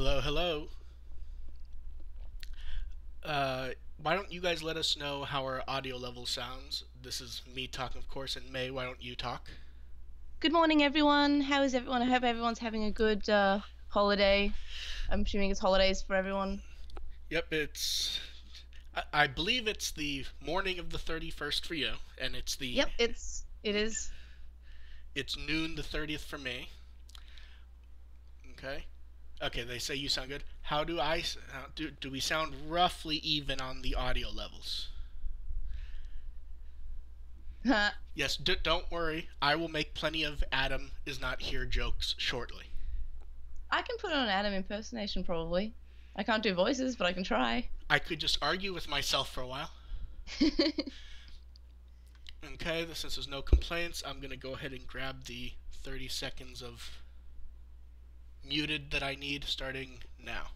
Hello, hello. Why don't you guys let us know how our audio level sounds? This is me talking, of course, and May, why don't you talk? Good morning, everyone. How is everyone? I hope everyone's having a good holiday. I'm assuming it's holidays for everyone. Yep, I believe it's the morning of the 31st for you, and Yep, it is. it's noon the 30th for me. Okay? Okay, they say you sound good. Do we sound roughly even on the audio levels? I Yes, don't worry. I will make plenty of Adam is not here jokes shortly. can put on an Adam impersonation probably. I can't do voices, but I can try. I could just argue with myself for a while. Okay, since there's no complaints, I'm going to go ahead and grab the 30 seconds of muted that I need starting now.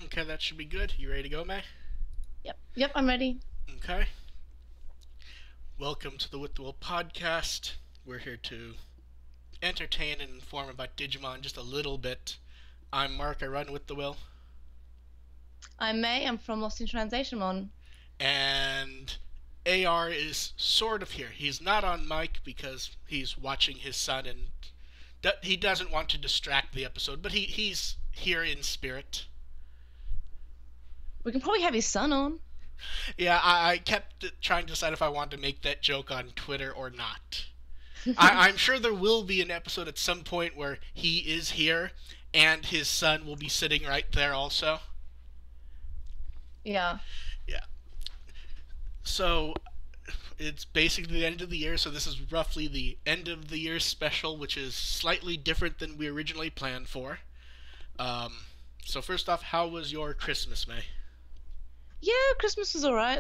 Okay, that should be good. You ready to go, May? Yep, I'm ready. Okay. Welcome to the With the Will podcast. We're here to entertain and inform about Digimon just a little bit. I'm Mark, I run With the Will. I'm May. I'm from Lost in Translation Mon. And AR is sort of here. He's not on mic because he's watching his son and he doesn't want to distract the episode, but he's here in spirit. We can probably have his son on. Yeah, I kept trying to decide if I wanted to make that joke on Twitter or not. I'm sure there will be an episode at some point where he is here and his son will be sitting right there also. Yeah. Yeah. So it's basically the end of the year, so this is roughly the end of the year special, which is slightly different than we originally planned for. So first off, how was your Christmas, May? Yeah, Christmas was alright.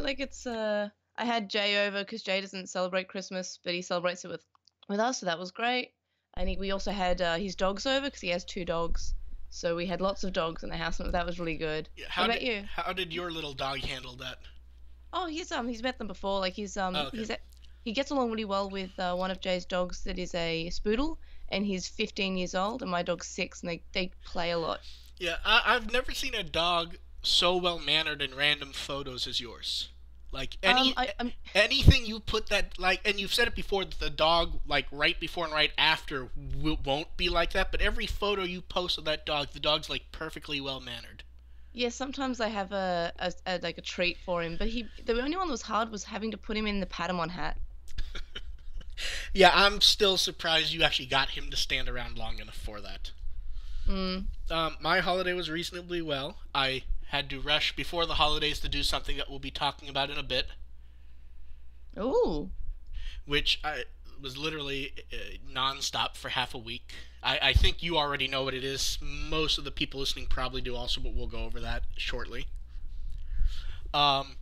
I had Jay over because Jay doesn't celebrate Christmas, but he celebrates it with us, so that was great. We also had his dogs over because he has two dogs. So we had lots of dogs in the house, and that was really good. Yeah, What about you? how did your little dog handle that? Oh, he's met them before. Oh, okay. He gets along really well with one of Jay's dogs that is a spoodle, and he's 15 years old, and my dog's 6, and they play a lot. Yeah, I've never seen a dog so well mannered in random photos as yours. Like anything you put that like, and you've said it before that the dog like right before and right after won't be like that. But every photo you post of that dog, the dog's like perfectly well mannered. Yeah, sometimes I have a treat for him, but the only one that was hard was having to put him in the Patamon hat. Yeah, I'm still surprised you actually got him to stand around long enough for that. Mm. My holiday was reasonably well. I had to rush before the holidays to do something that we'll be talking about in a bit, Ooh. which I was literally non-stop for half a week. I think you already know what it is. Most of the people listening probably do also, but we'll go over that shortly. Um,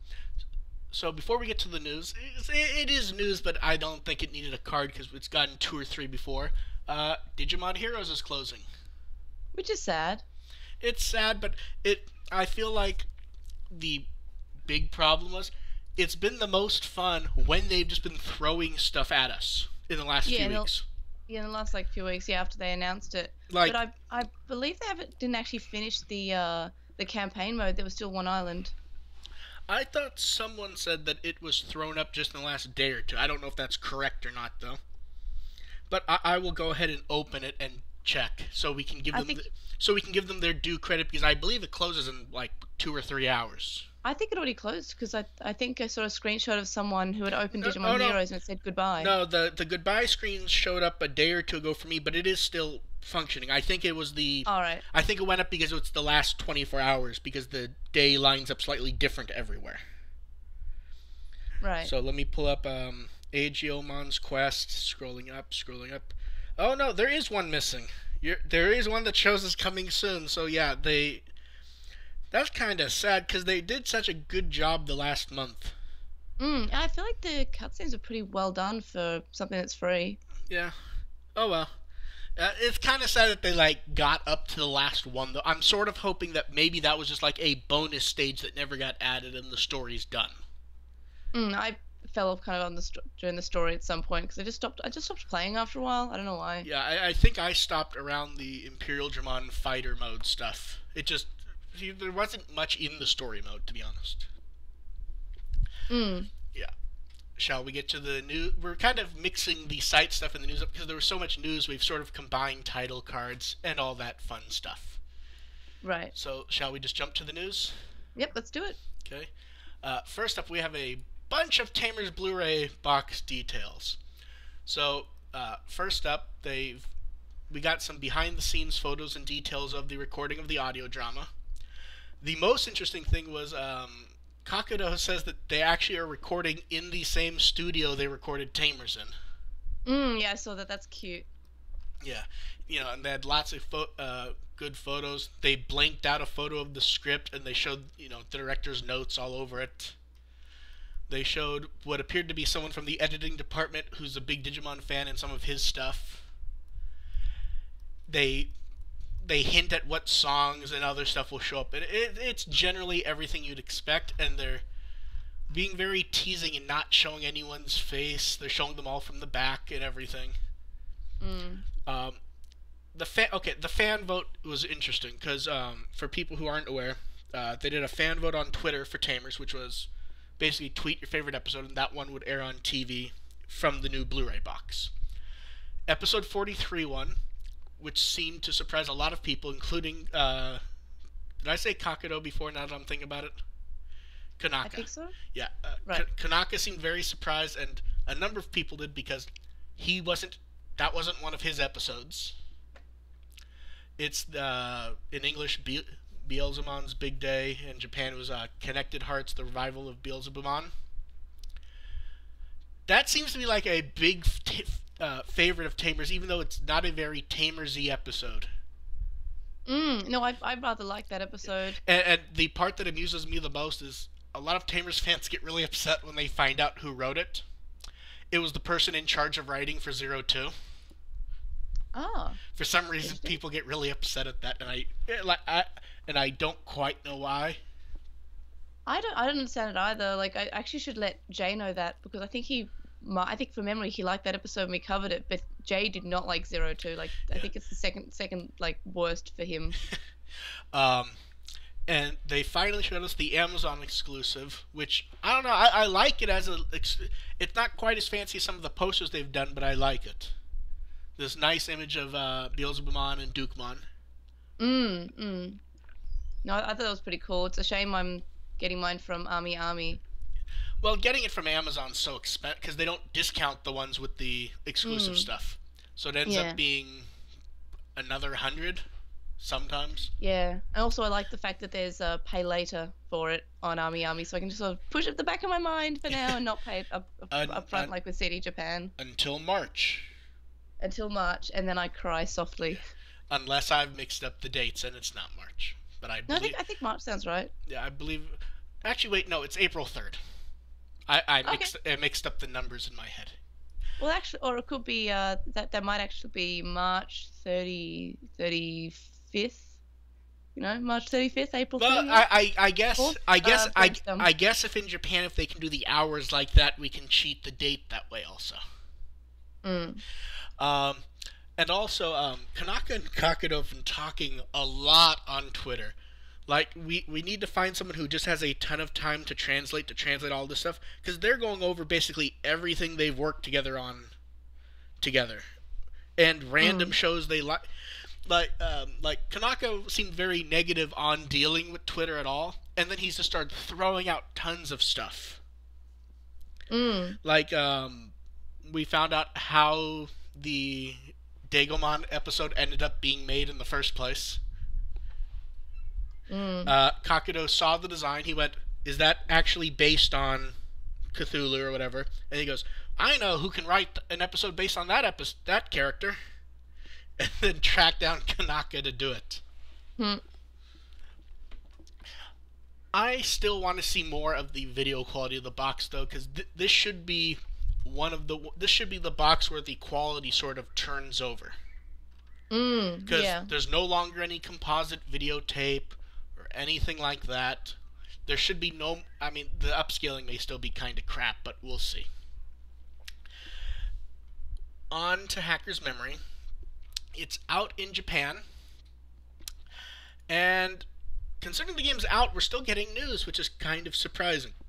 so before we get to the news, it is news, but I don't think it needed a card because it's gotten two or three before. Digimon Heroes is closing. Which is sad. It's sad, but I feel like the big problem was it's been the most fun when they've just been throwing stuff at us in the last Yeah, few weeks. yeah, in the last few weeks, yeah, after they announced it. Like But I believe didn't actually finish the campaign mode. There was still one island. I thought someone said that it was thrown up just in the last day or two. I don't know if that's correct or not though. But I will go ahead and open it and check so we can give I them think so we can give them their due credit because I believe it closes in like 2 or 3 hours. I think it already closed because I think I saw a screenshot of someone who had opened No, Digimon oh no, Heroes and it said goodbye. no. The goodbye screen showed up a day or two ago for me, but it is still functioning. I think it was the All right, I think it went up because it's the last 24 hours because the day lines up slightly different everywhere. right. So let me pull up Aegiomon's quest. Scrolling up, scrolling up. Oh no, there is one missing. There is one that shows is coming soon. So yeah, they. That's kind of sad because they did such a good job the last month. I feel like the cutscenes are pretty well done for something that's free. Yeah. Oh well. It's kind of sad that they like got up to the last one though. I'm sort of hoping that maybe that was just like a bonus stage that never got added and the story's done. I fell off kind of on during the story at some point because I just stopped playing after a while. I don't know why. Yeah, I think I stopped around the Imperial Dramon fighter mode stuff. It just there wasn't much in the story mode, to be honest. Mm. Yeah. Shall we get to the news? We're kind of mixing the site stuff and the news up because there was so much news. We've sort of combined title cards and all that fun stuff. Right. So, shall we just jump to the news? Yep, let's do it. Okay. First up, we have a bunch of Tamer's Blu-ray box details. So, first up, we got some behind-the-scenes photos and details of the recording of the audio drama. The most interesting thing was Kakudo says that they actually are recording in the same studio they recorded Tamers in. Yeah, I saw that. That's cute. Yeah, and they had lots of good photos. They blanked out a photo of the script and they showed, the director's notes all over it. They showed what appeared to be someone from the editing department who's a big Digimon fan and some of his stuff. They hint at what songs and other stuff will show up. It's generally everything you'd expect, and they're being very teasing and not showing anyone's face. They're showing them all from the back and everything. The fan vote was interesting because for people who aren't aware, they did a fan vote on Twitter for Tamers, which was basically tweet your favorite episode, and that one would air on TV from the new Blu-ray box. Episode 43 won, which seemed to surprise a lot of people, including, did I say Kakudo before, now that I'm thinking about it? Kanaka. I think so. Yeah, right. Kanaka seemed very surprised, and a number of people did because that wasn't one of his episodes. It's, in English, Beelzebumon's Big Day. In Japan, it was Connected Hearts, the revival of Beelzebumon. That seems to be like a big favorite of Tamers, even though it's not a very Tamers-y episode. No, I rather like that episode. And the part that amuses me the most is a lot of Tamers fans get really upset when they find out who wrote it. It was the person in charge of writing for 02. Oh. For some reason, people get really upset at that, and I don't quite know why. I don't understand it either. Like, I actually should let Jay know that because I think from memory he liked that episode and we covered it, but Jay did not like 02. Like, yeah. I think it's the second like worst for him. And they finally showed us the Amazon exclusive, which I don't know. I like it it's not quite as fancy as some of the posters they've done, but I like it. This nice image of Beelzebumon and Dukemon. No, I thought that was pretty cool. It's a shame I'm getting mine from Army. Well, getting it from Amazon's so expensive because they don't discount the ones with the exclusive stuff, so it ends up being another 100 sometimes. Yeah, and also I like the fact that there's a pay later for it on Army, so I can just sort of push it at the back of my mind for now and not pay it up front like with CD Japan. Until March, and then I cry softly. Unless I've mixed up the dates and it's not March, but I think March sounds right. Yeah, I believe. Actually, wait, no, it's April 3rd. I mixed up the numbers in my head. Well, actually, or it could be that might actually be March 35th. March 35th, April 30th. Well, I guess if in Japan, if they can do the hours like that, we can cheat the date that way also. And also, Kanaka and Kakudo have been talking a lot on Twitter. Like, we need to find someone who just has a ton of time to translate all this stuff, because they're going over basically everything they've worked together on together. And random shows they like. Like Kanaka seemed very negative on dealing with Twitter at all, and then he's just started throwing out tons of stuff. Like, we found out how the Digimon episode ended up being made in the first place. Kakudo saw the design. He went, "Is that actually based on Cthulhu or whatever?" And he goes, "I know who can write an episode based on that character." and then track down Kanaka to do it. Hmm. I still want to see more of the video quality of the box though, because this should be this should be the box where the quality sort of turns over. Because Yeah. there's no longer any composite videotape or anything like that. There should be no. I mean, the upscaling may still be kind of crap, but we'll see. On to Hacker's Memory. It's out in Japan, and considering the game's out, we're still getting news, which is kind of surprising. Yeah,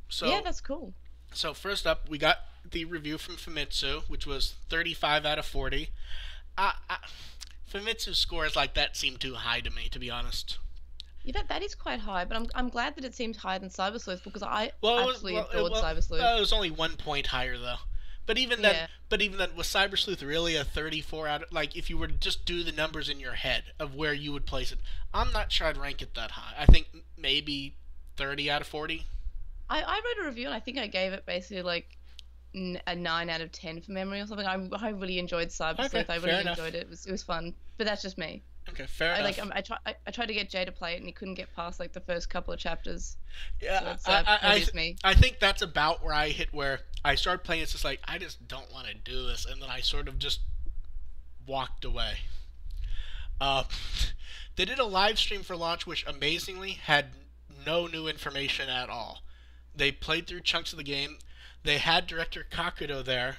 So, that's cool. so first up, we got the review from Famitsu, which was 35 out of 40. Uh, uh, Famitsu's scores like that seem too high to me, to be honest. Yeah, that is quite high, but I'm glad that it seems higher than Cyber Sleuth because I Well, absolutely adored Cyber Sleuth. it was only 1 point higher though. But even then, Yeah. was Cyber Sleuth really a 34 out of, like, if you were to just do the numbers in your head of where you would place it, I'm not sure I'd rank it that high. I think maybe 30 out of 40. I wrote a review and I think I gave it basically like a 9 out of 10 for memory or something. I really enjoyed Cyber Okay, Sleuth. I fair really enough. enjoyed it. It was fun, but that's just me. Okay, fair I like enough. I tried to get Jay to play it and he couldn't get past like the first couple of chapters. So Yeah, that's probably just me. I think that's about where I hit where I started playing. It's just like I just don't want to do this, and then I sort of just walked away. Uh, they did a live stream for launch, which amazingly had no new information at all. They played through chunks of the game. They had director Kakudo there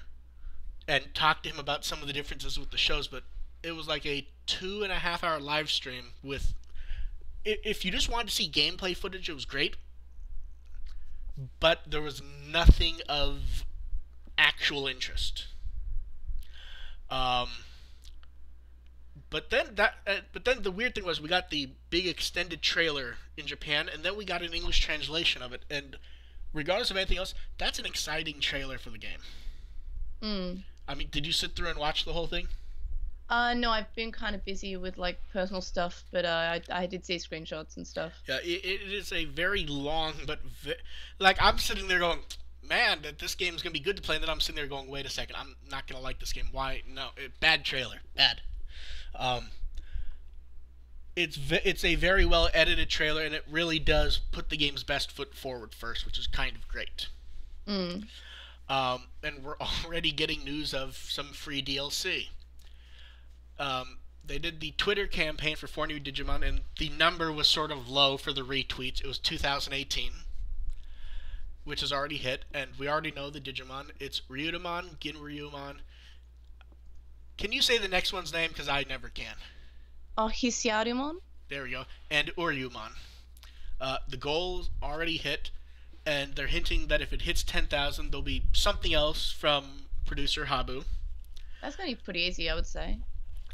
and talked to him about some of the differences with the shows, but it was like a 2.5 hour live stream with. If you just wanted to see gameplay footage, it was great, but there was nothing of actual interest. Um, but then the weird thing was we got the big extended trailer in Japan, and then we got an English translation of it. And regardless of anything else, that's an exciting trailer for the game. Mm. I mean, did you sit through and watch the whole thing? No, I've been kind of busy with like personal stuff, but I did see screenshots and stuff. Yeah, it is a very long, but like I'm sitting there going, man, that this game's gonna be good to play. And then I'm sitting there going, wait a second, I'm not gonna like this game. Why? No, bad trailer, bad. Um, it's a very well edited trailer, and it really does put the game's best foot forward first, which is kind of great. Mm. And we're already getting news of some free DLC. They did the Twitter campaign for 4 new Digimon, and the number was sort of low for the retweets. It was 2018, which has already hit, and we already know the Digimon. It's Ryudomon, Ginryumon. Can you say the next one's name? Because I never can. Oh, Hisiarumon? There we go. And Uryumon. The goal's already hit, and they're hinting that if it hits 10,000, there'll be something else from producer Habu. That's gonna be pretty easy, I would say.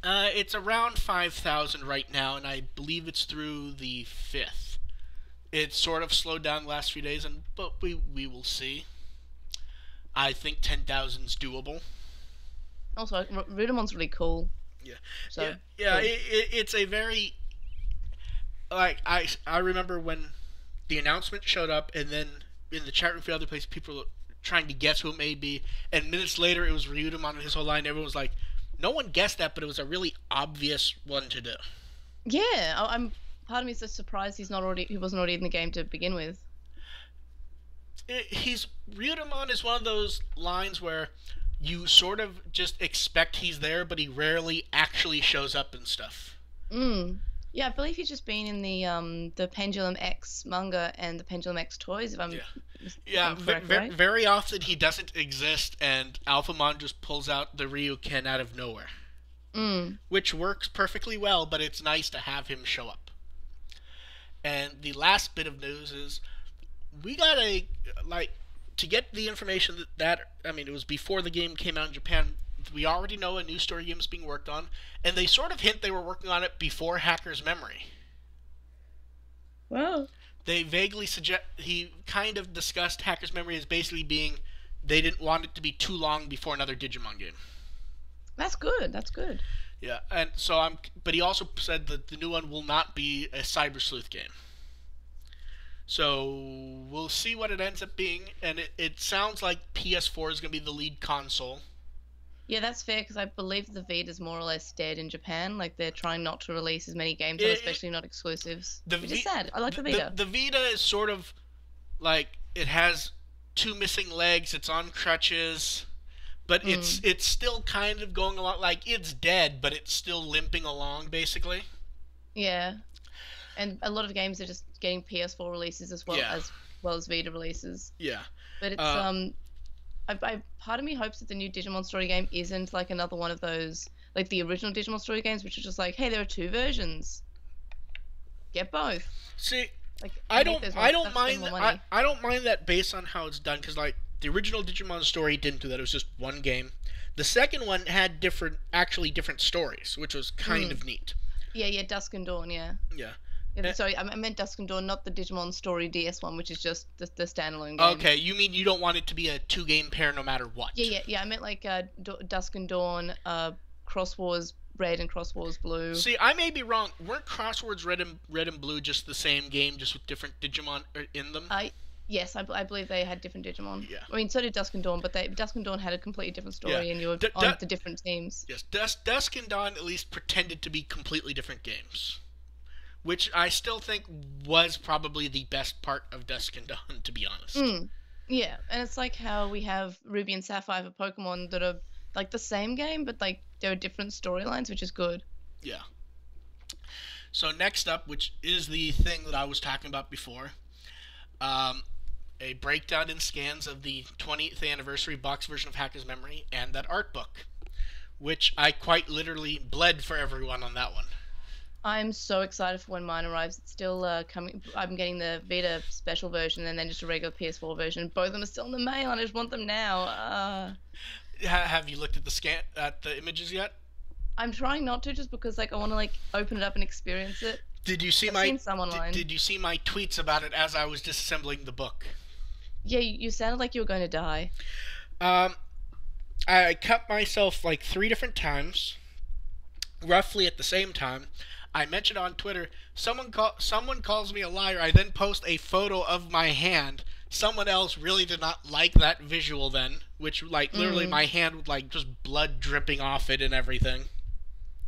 It's around 5,000 right now, and I believe it's through the 5th. It's sort of slowed down the last few days, but we will see. I think 10,000's doable. Also, Rudemon's really cool. Yeah, So yeah. cool. It's a very like I remember when the announcement showed up, and then in the chat room for other places, people were trying to guess who it may be, and minutes later it was Ryudamon and his whole line. Everyone was like, no one guessed that, but it was a really obvious one to do. Yeah, I'm. Part of me is just surprised he wasn't already in the game to begin with. He's Ryudamon is one of those lines where you sort of just expect he's there, but he rarely actually shows up and stuff. Mm. Yeah, I believe he's just been in the Pendulum X manga and the Pendulum X toys. If I'm Yeah, if yeah. I'm correct, right? Very often he doesn't exist, and Alphamon just pulls out the Ryuken out of nowhere, Mm. which works perfectly well. But it's nice to have him show up. And the last bit of news is we got to get the information that I mean, it was before the game came out in Japan. We already know a new story game is being worked on, and they sort of hint they were working on it before Hacker's Memory. Wow. They vaguely suggest he kind of discussed Hacker's Memory as basically being they didn't want it to be too long before another Digimon game. That's good. That's good. Yeah, and so but he also said that the new one will not be a Cyber Sleuth game. So we'll see what it ends up being, and it sounds like PS4 is going to be the lead console. Yeah, that's fair because I believe the Vita's more or less dead in Japan. Like they're trying not to release as many games on, It, especially not exclusives, the which is v, sad. I like the the Vita. the Vita is sort of like it has two missing legs. It's on crutches, but Mm, it's still kind of going along. Like it's dead, but it's still limping along, basically. yeah, and a lot of games are just getting PS4 releases Yeah, as well as Vita releases. yeah. But it's Uh, part of me hopes that the new Digimon story game isn't like another one of those like the original Digimon story games, which are just like, hey, there are two versions, get both. See, Like I make don't those more I don't spend mind more I money. I don't mind that based on how it's done because like the original Digimon story didn't do that. It was just one game. The second one had actually different stories, which was kind Mm. of neat. Yeah, yeah, Dusk and Dawn, yeah. Yeah. Yeah, Eh, sorry, I meant Dusk and Dawn, not the Digimon Story DS one, which is just the standalone game. Okay, you mean you don't want it to be a two-game pair no matter Yeah, what? yeah, yeah. I meant like Dusk and Dawn, Cross Wars Red and Cross Wars Blue. See, I may be wrong. Weren't Crosswords Red and Blue just the same game, just with different Digimon in them? I Yes, I believe they had different Digimon. Yeah. I mean, so did Dusk and Dawn, but Dusk and Dawn had a completely different Yeah. story, and you were D- on D- the different teams. yes, Dusk and Dawn at least pretended to be completely different games, which I still think was probably the best part of Dusk and Dawn, to be honest. Mm. Yeah, and it's like how we have Ruby and Sapphire for Pokemon that are like the same game, but like there are different storylines, which is good. Yeah. So next up, which is the thing that I was talking about before, um, a breakdown and scans of the 20th anniversary box version of Hacker's Memory and that art book, which I quite literally bled for everyone on that one. I'm so excited for when mine arrives. It's still coming. I'm getting the Vita special version and then just a regular PS4 version. Both of them are still in the mail, and I just want them now. Have you looked at the images yet? I'm trying not to just because like I want to like open it up and experience it. Did you see I've my seen some online. did you see my tweets about it as I was disassembling the book? Yeah, you sounded like you were going to die. Um, I cut myself like three different times, roughly at the same time. I mentioned on Twitter. Someone calls me a liar. I then post a photo of my hand. Someone else really did not like that visual then, which like literally Mm, my hand with like just blood dripping off it and everything.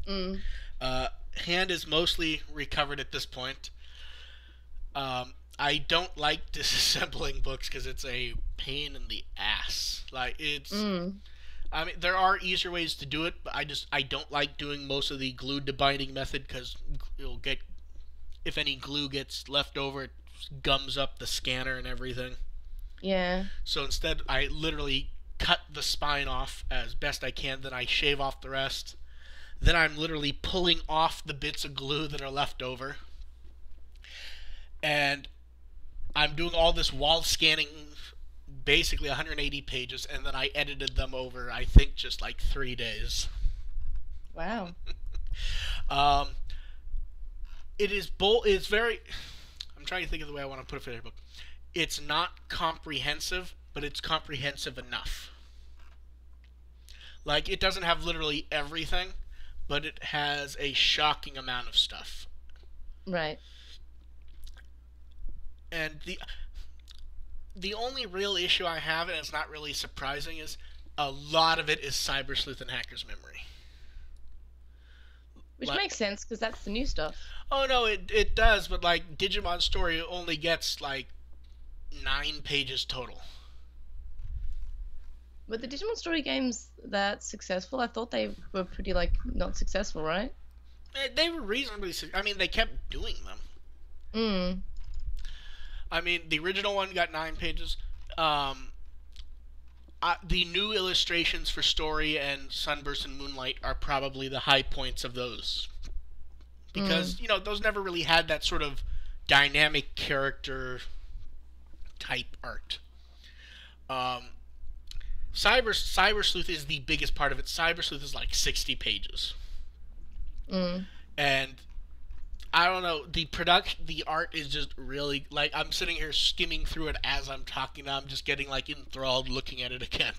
mm. Uh, Hand is mostly recovered at this point. I don't like disassembling books because it's a pain in the ass. Like it's Mm. I mean, there are easier ways to do it, but I don't like doing most of the glued to binding method because you'll get if any glue gets left over, it gums up the scanner and everything. Yeah. So instead, I literally cut the spine off as best I can. Then I shave off the rest. Then I'm literally pulling off the bits of glue that are left over, and I'm doing all this while scanning basically 180 pages, and then I edited them over, I think, just like 3 days. Wow. Um, it is It's very. I'm trying to think of the way I want to put it for the book. It's not comprehensive, but it's comprehensive enough. Like it doesn't have literally everything, but it has a shocking amount of stuff. Right. And the only real issue I have, and it's not really surprising, is a lot of it is Cyber Sleuth and Hacker's Memory. Which Like, makes sense because that's the new stuff. oh no, it does, but like Digimon Story only gets like 9 pages total. Were the Digimon story games that successful? I thought they were pretty like not successful, right? They were reasonably. I mean, they kept doing them. Mm. I mean, the original one got 9 pages. The new illustrations for Story and Sunburst and Moonlight are probably the high points of those Mm. because those never really had that sort of dynamic character type art. Um, Cyber Sleuth is the biggest part of it. Cyber Sleuth is like 60 pages, Mm. and I don't know. The art is just really like I'm sitting here skimming through it as I'm talking. I'm just getting like enthralled looking at it again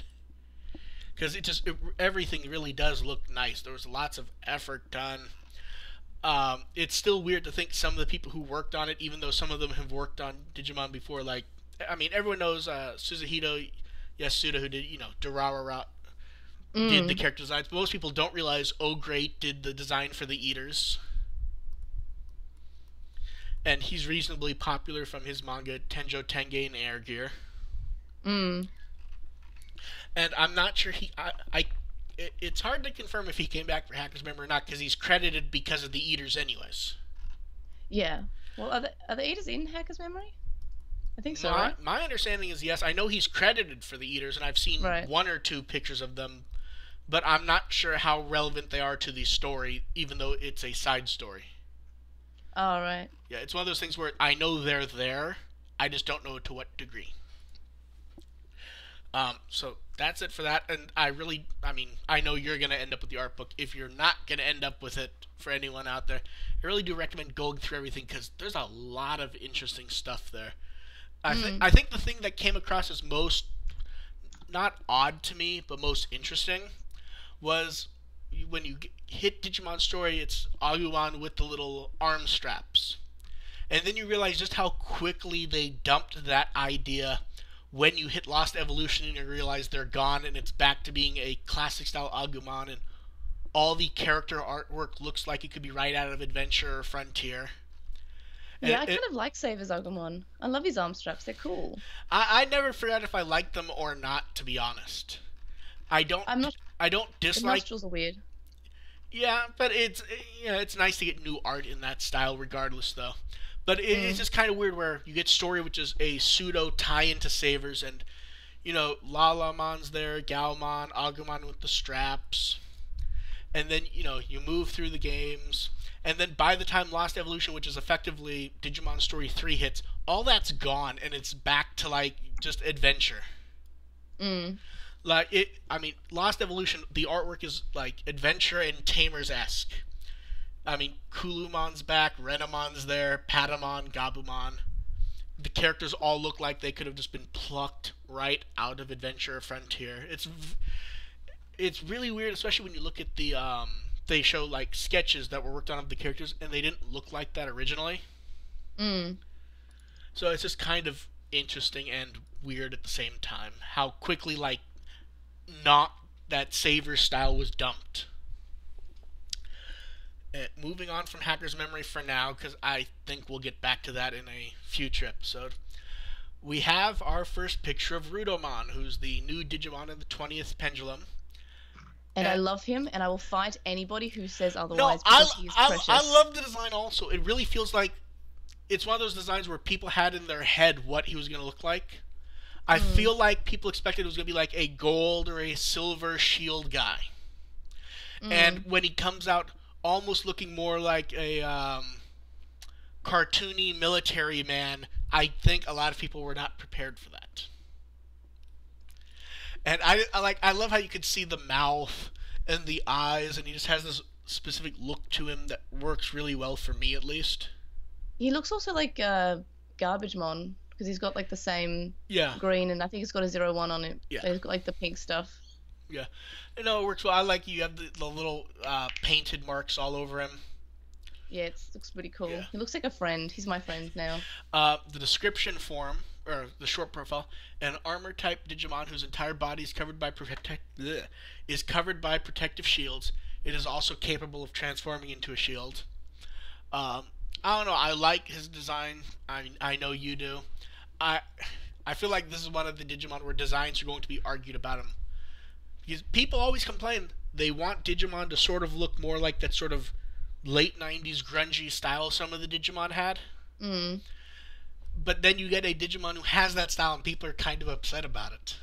because everything really does look nice. There was lots of effort done. It's still weird to think some of the people who worked on it, even though some of them have worked on Digimon before. Like, I mean, everyone knows Suzuhito Yasuda, who did Durarara, did the Mm. character designs. Most people don't realize Oh Great did the design for the Eaters, and he's reasonably popular from his manga Tenjo Tenge and Air Gear. Mm. And I'm not sure it's hard to confirm if he came back for Hacker's Memory or not because he's credited because of the Eaters, anyways. Yeah. Well, are the Eaters in Hacker's Memory? I think so, My right? my understanding is yes. I know he's credited for the Eaters, and I've seen Right. one or two pictures of them, but I'm not sure how relevant they are to the story, even though it's a side story. All right. Yeah, it's one of those things where I know they're there, I just don't know to what degree. So that's it for that. And I mean, I know you're gonna end up with the art book. If you're not gonna end up with it, for anyone out there, I really do recommend going through everything because there's a lot of interesting stuff there. Mm. I think the thing that came across as most not odd to me, but most interesting was when you hit Digimon Story, it's Agumon with the little arm straps. And then you realize just how quickly they dumped that idea when you hit Lost Evolution and you realize they're gone and it's back to being a classic style Agumon and all the character artwork looks like it could be right out of Adventure or Frontier. And Yeah, I kind of like Savers Agumon. I love his arm straps. They're cool. I never figured out if I liked them or not, to be honest. I don't I'm not. I don't The dislike. nostrils are weird. Yeah, but it's nice to get new art in that style, regardless, though. But it's Mm. just kind of weird where you get Story, which is a pseudo tie into Savers, and Lalamon's there, Galmon, Agumon with the straps, and then you move through the games, and then by the time Lost Evolution, which is effectively Digimon Story 3 hits, all that's gone, and it's back to like just adventure. Mm. Like I mean, Lost Evolution, the artwork is like adventure and Tamers esque. I mean, Kulumon's back, Renamon's there, Patamon, Gabumon. The characters all look like they could have just been plucked right out of Adventure or Frontier. It's really weird, especially when you look at they show like sketches that were worked on of the characters, and they didn't look like that originally. Mm. So it's just kind of interesting and weird at the same time how quickly like not that Saver style was dumped. Moving on from Hacker's Memory for now, because I think we'll get back to that in a future episode. We have our first picture of Rudomon, who's the new Digimon in the 20th Pendulum. And I love him, and I will fight anybody who says No, otherwise because he is precious. I love the design also. It really feels like it's one of those designs where people had in their head what he was going to look like. I feel like people expected it was going to be like a gold or a silver shield guy. And when he comes out almost looking more like a cartoony military man, I think a lot of people were not prepared for that. And I love how you could see the mouth and the eyes, and he just has this specific look to him that works really well for me, at least. He looks also like Garbage-mon because he's got like the same Yeah, green, and I think he's got a 01 on it. Yeah. So he's got like the pink stuff. yeah. It works well. I like you have the little painted marks all over him. Yeah, it looks pretty cool. Yeah. He looks like a friend. He's my friend now. The description form, or the short profile, an armor-type Digimon whose entire body is covered by protective shields. It is also capable of transforming into a shield. I don't know. I like his design. I know you do. I I feel like this is one of the Digimon where designs are going to be argued about him. Because people always complain they want Digimon to sort of look more like that sort of late 90s grungy style some of the Digimon had. Mm. But then you get a Digimon who has that style and people are kind of upset about it.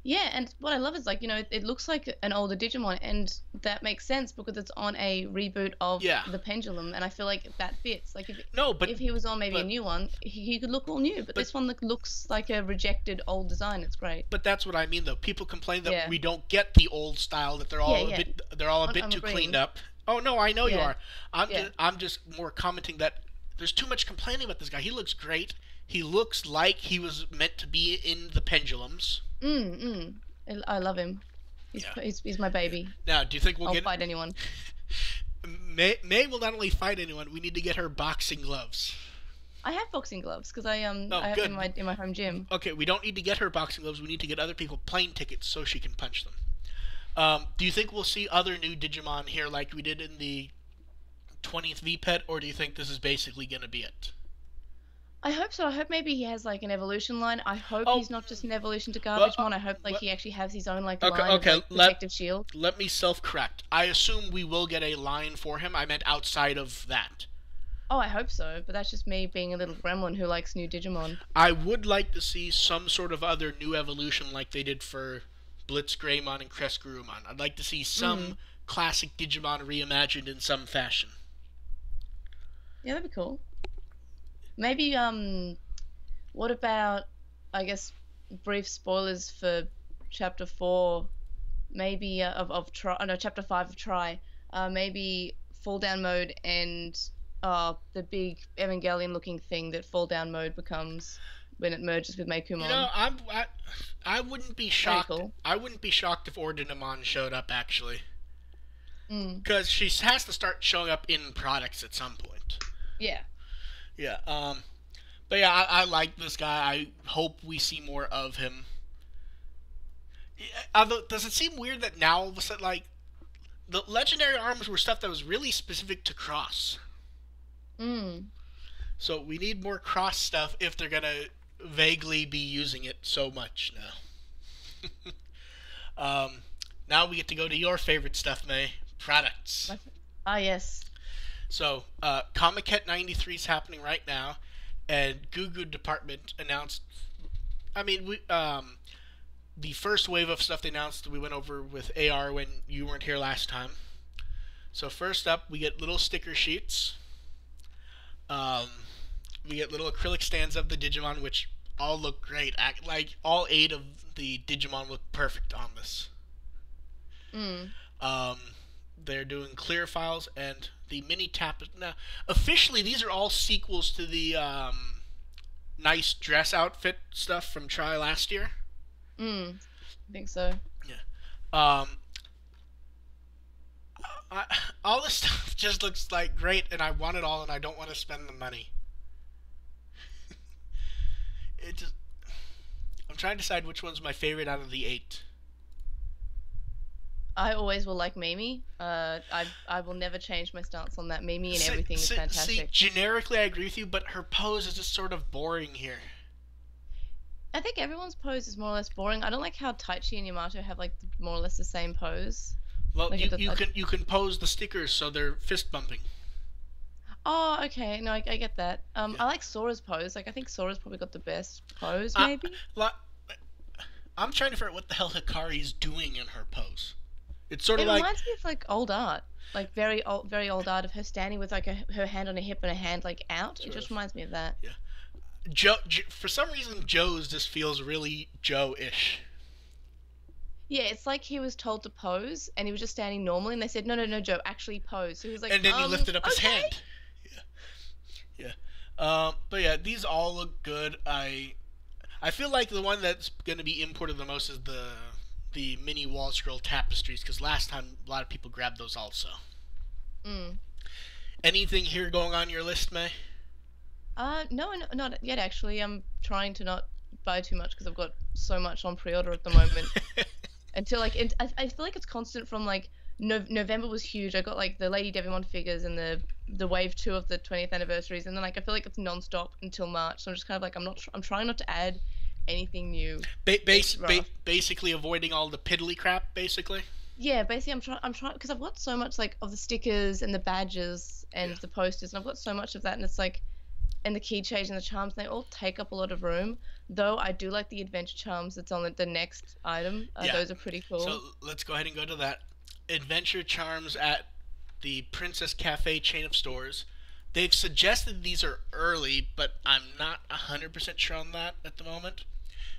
Yeah, and what I love is like, it looks like an older Digimon, and that makes sense because it's on a reboot of Yeah. the Pendulum, and I feel like that fits. Like No, but if he was on maybe a but- new one, he could look all new, but this one looks like a rejected old design. It's great. but that's what I mean though. People complain that Yeah. we don't get the old style, that they're all Yeah, yeah. they're all a bit I'm too agreeing. cleaned up. Oh no, I know you Yeah. are. Yeah. I'm just more commenting that there's too much complaining about this guy. He looks great. He looks like he was meant to be in the Pendulums. I love him. Yeah. He's my baby. Now, do you think we'll I'll get fight anyone. May will not only fight anyone, we need to get her boxing gloves. I have boxing gloves because I have good. them in my home gym. Okay, we don't need to get her boxing gloves. We need to get other people plane tickets so she can punch them. Do you think we'll see other new Digimon here like we did in the 20th VPET, or do you think this is basically going to be it? I hope so. I hope maybe he has like an evolution line. I hope Oh, he's not just an evolution to well, Garbagemon. I hope like what? he actually has his own like Okay, line of okay. like protective shield. Let me self-correct. I assume we will get a line for him. I meant outside of that. Oh, I hope so. But that's just me being a little gremlin who likes new Digimon. I would like to see some sort of other new evolution like they did for Blitz Greymon and Crest Gurumon. I'd like to see some Mm. classic Digimon reimagined in some fashion. Yeah, that'd be cool. Maybe what about, I guess, brief spoilers for chapter 4, maybe of try, oh, no, chapter 5 of try, maybe fall down mode and the big Evangelion looking thing that fall down mode becomes when it merges with You know, Meikumon. I wouldn't be That'd be shocked. cool. I wouldn't be shocked if Ordinamon showed up actually, Mm. because she has to start showing up in products at some point. Yeah. Yeah. But yeah, I like this guy. I hope we see more of him. Yeah, although, does it seem weird that now all of a sudden, like, the legendary arms were stuff that was really specific to Cross. Mm. So we need more Cross stuff if they're gonna vaguely be using it so much now. Now we get to go to your favorite stuff, May. Products. Ah, yes. So, Comic Cat 93 is happening right now, and Goo Goo Department announced. I mean, the first wave of stuff they announced we went over with AR when you weren't here last time. So first up, we get little sticker sheets. Um, we get little acrylic stands of the Digimon, which all look great. Like all 8 of the Digimon look perfect on this. Mm. Um, they're doing clear files and the mini tap. Now, officially, these are all sequels to the nice dress outfit stuff from Try last year. Mm. I think so. Yeah. Um, all this stuff just looks like great, and I want it all, and I don't want to spend the money. it just, I'm trying to decide which one's my favorite out of the 8. I always will like Mimi. I will never change my stance on that. Mimi and everything is See, fantastic. generically, I agree with you, but her pose is just sort of boring here. I think everyone's pose is more or less boring. I don't like how Taichi and Yamato have like more or less the same pose. Well, Like you can pose the stickers so they're fist bumping. Oh, okay. No, I get that. Yeah. I like Sora's pose. Like I think Sora's probably got the best pose, I, maybe. I'm trying to figure out what the hell Hikari's doing in her pose. It's sort It of like reminds me of like old art, like very old art of her standing with like her hand on her hip and her hand like out. It sort just of, reminds me of that. yeah. For some reason, Joe's just feels really Joe-ish. Yeah, it's like he was told to pose and he was just standing normally, and they said, "No, no, Joe, actually pose." So he was like, And then he lifted up his okay. hand. Yeah, yeah. But yeah, these all look good. I feel like the one that's going to be imported the most is the mini wall scroll tapestries, because last time a lot of people grabbed those also. Mm. Anything here going on your list, May? No, not yet actually. I'm trying to not buy too much because I've got so much on pre-order at the moment. Until like I feel like it's constant from like November was huge. I got like the Lady Devimon figures and the wave 2 of the 20th anniversaries, and then like I feel like it's non-stop until March. So I'm just kind of like I'm trying not to add anything new. Basically avoiding all the piddly crap, basically. Yeah, basically I'm trying because I've got so much like of the stickers and the badges and Yeah. the posters, and I've got so much of that, and it's like and the keychains and the charms, they all take up a lot of room. Though I do like the adventure charms that's on the next item. Yeah. Those are pretty cool. So let's go ahead and go to that. Adventure charms at the Princess Cafe chain of stores. They've suggested these are early, but I'm not 100% sure on that at the moment.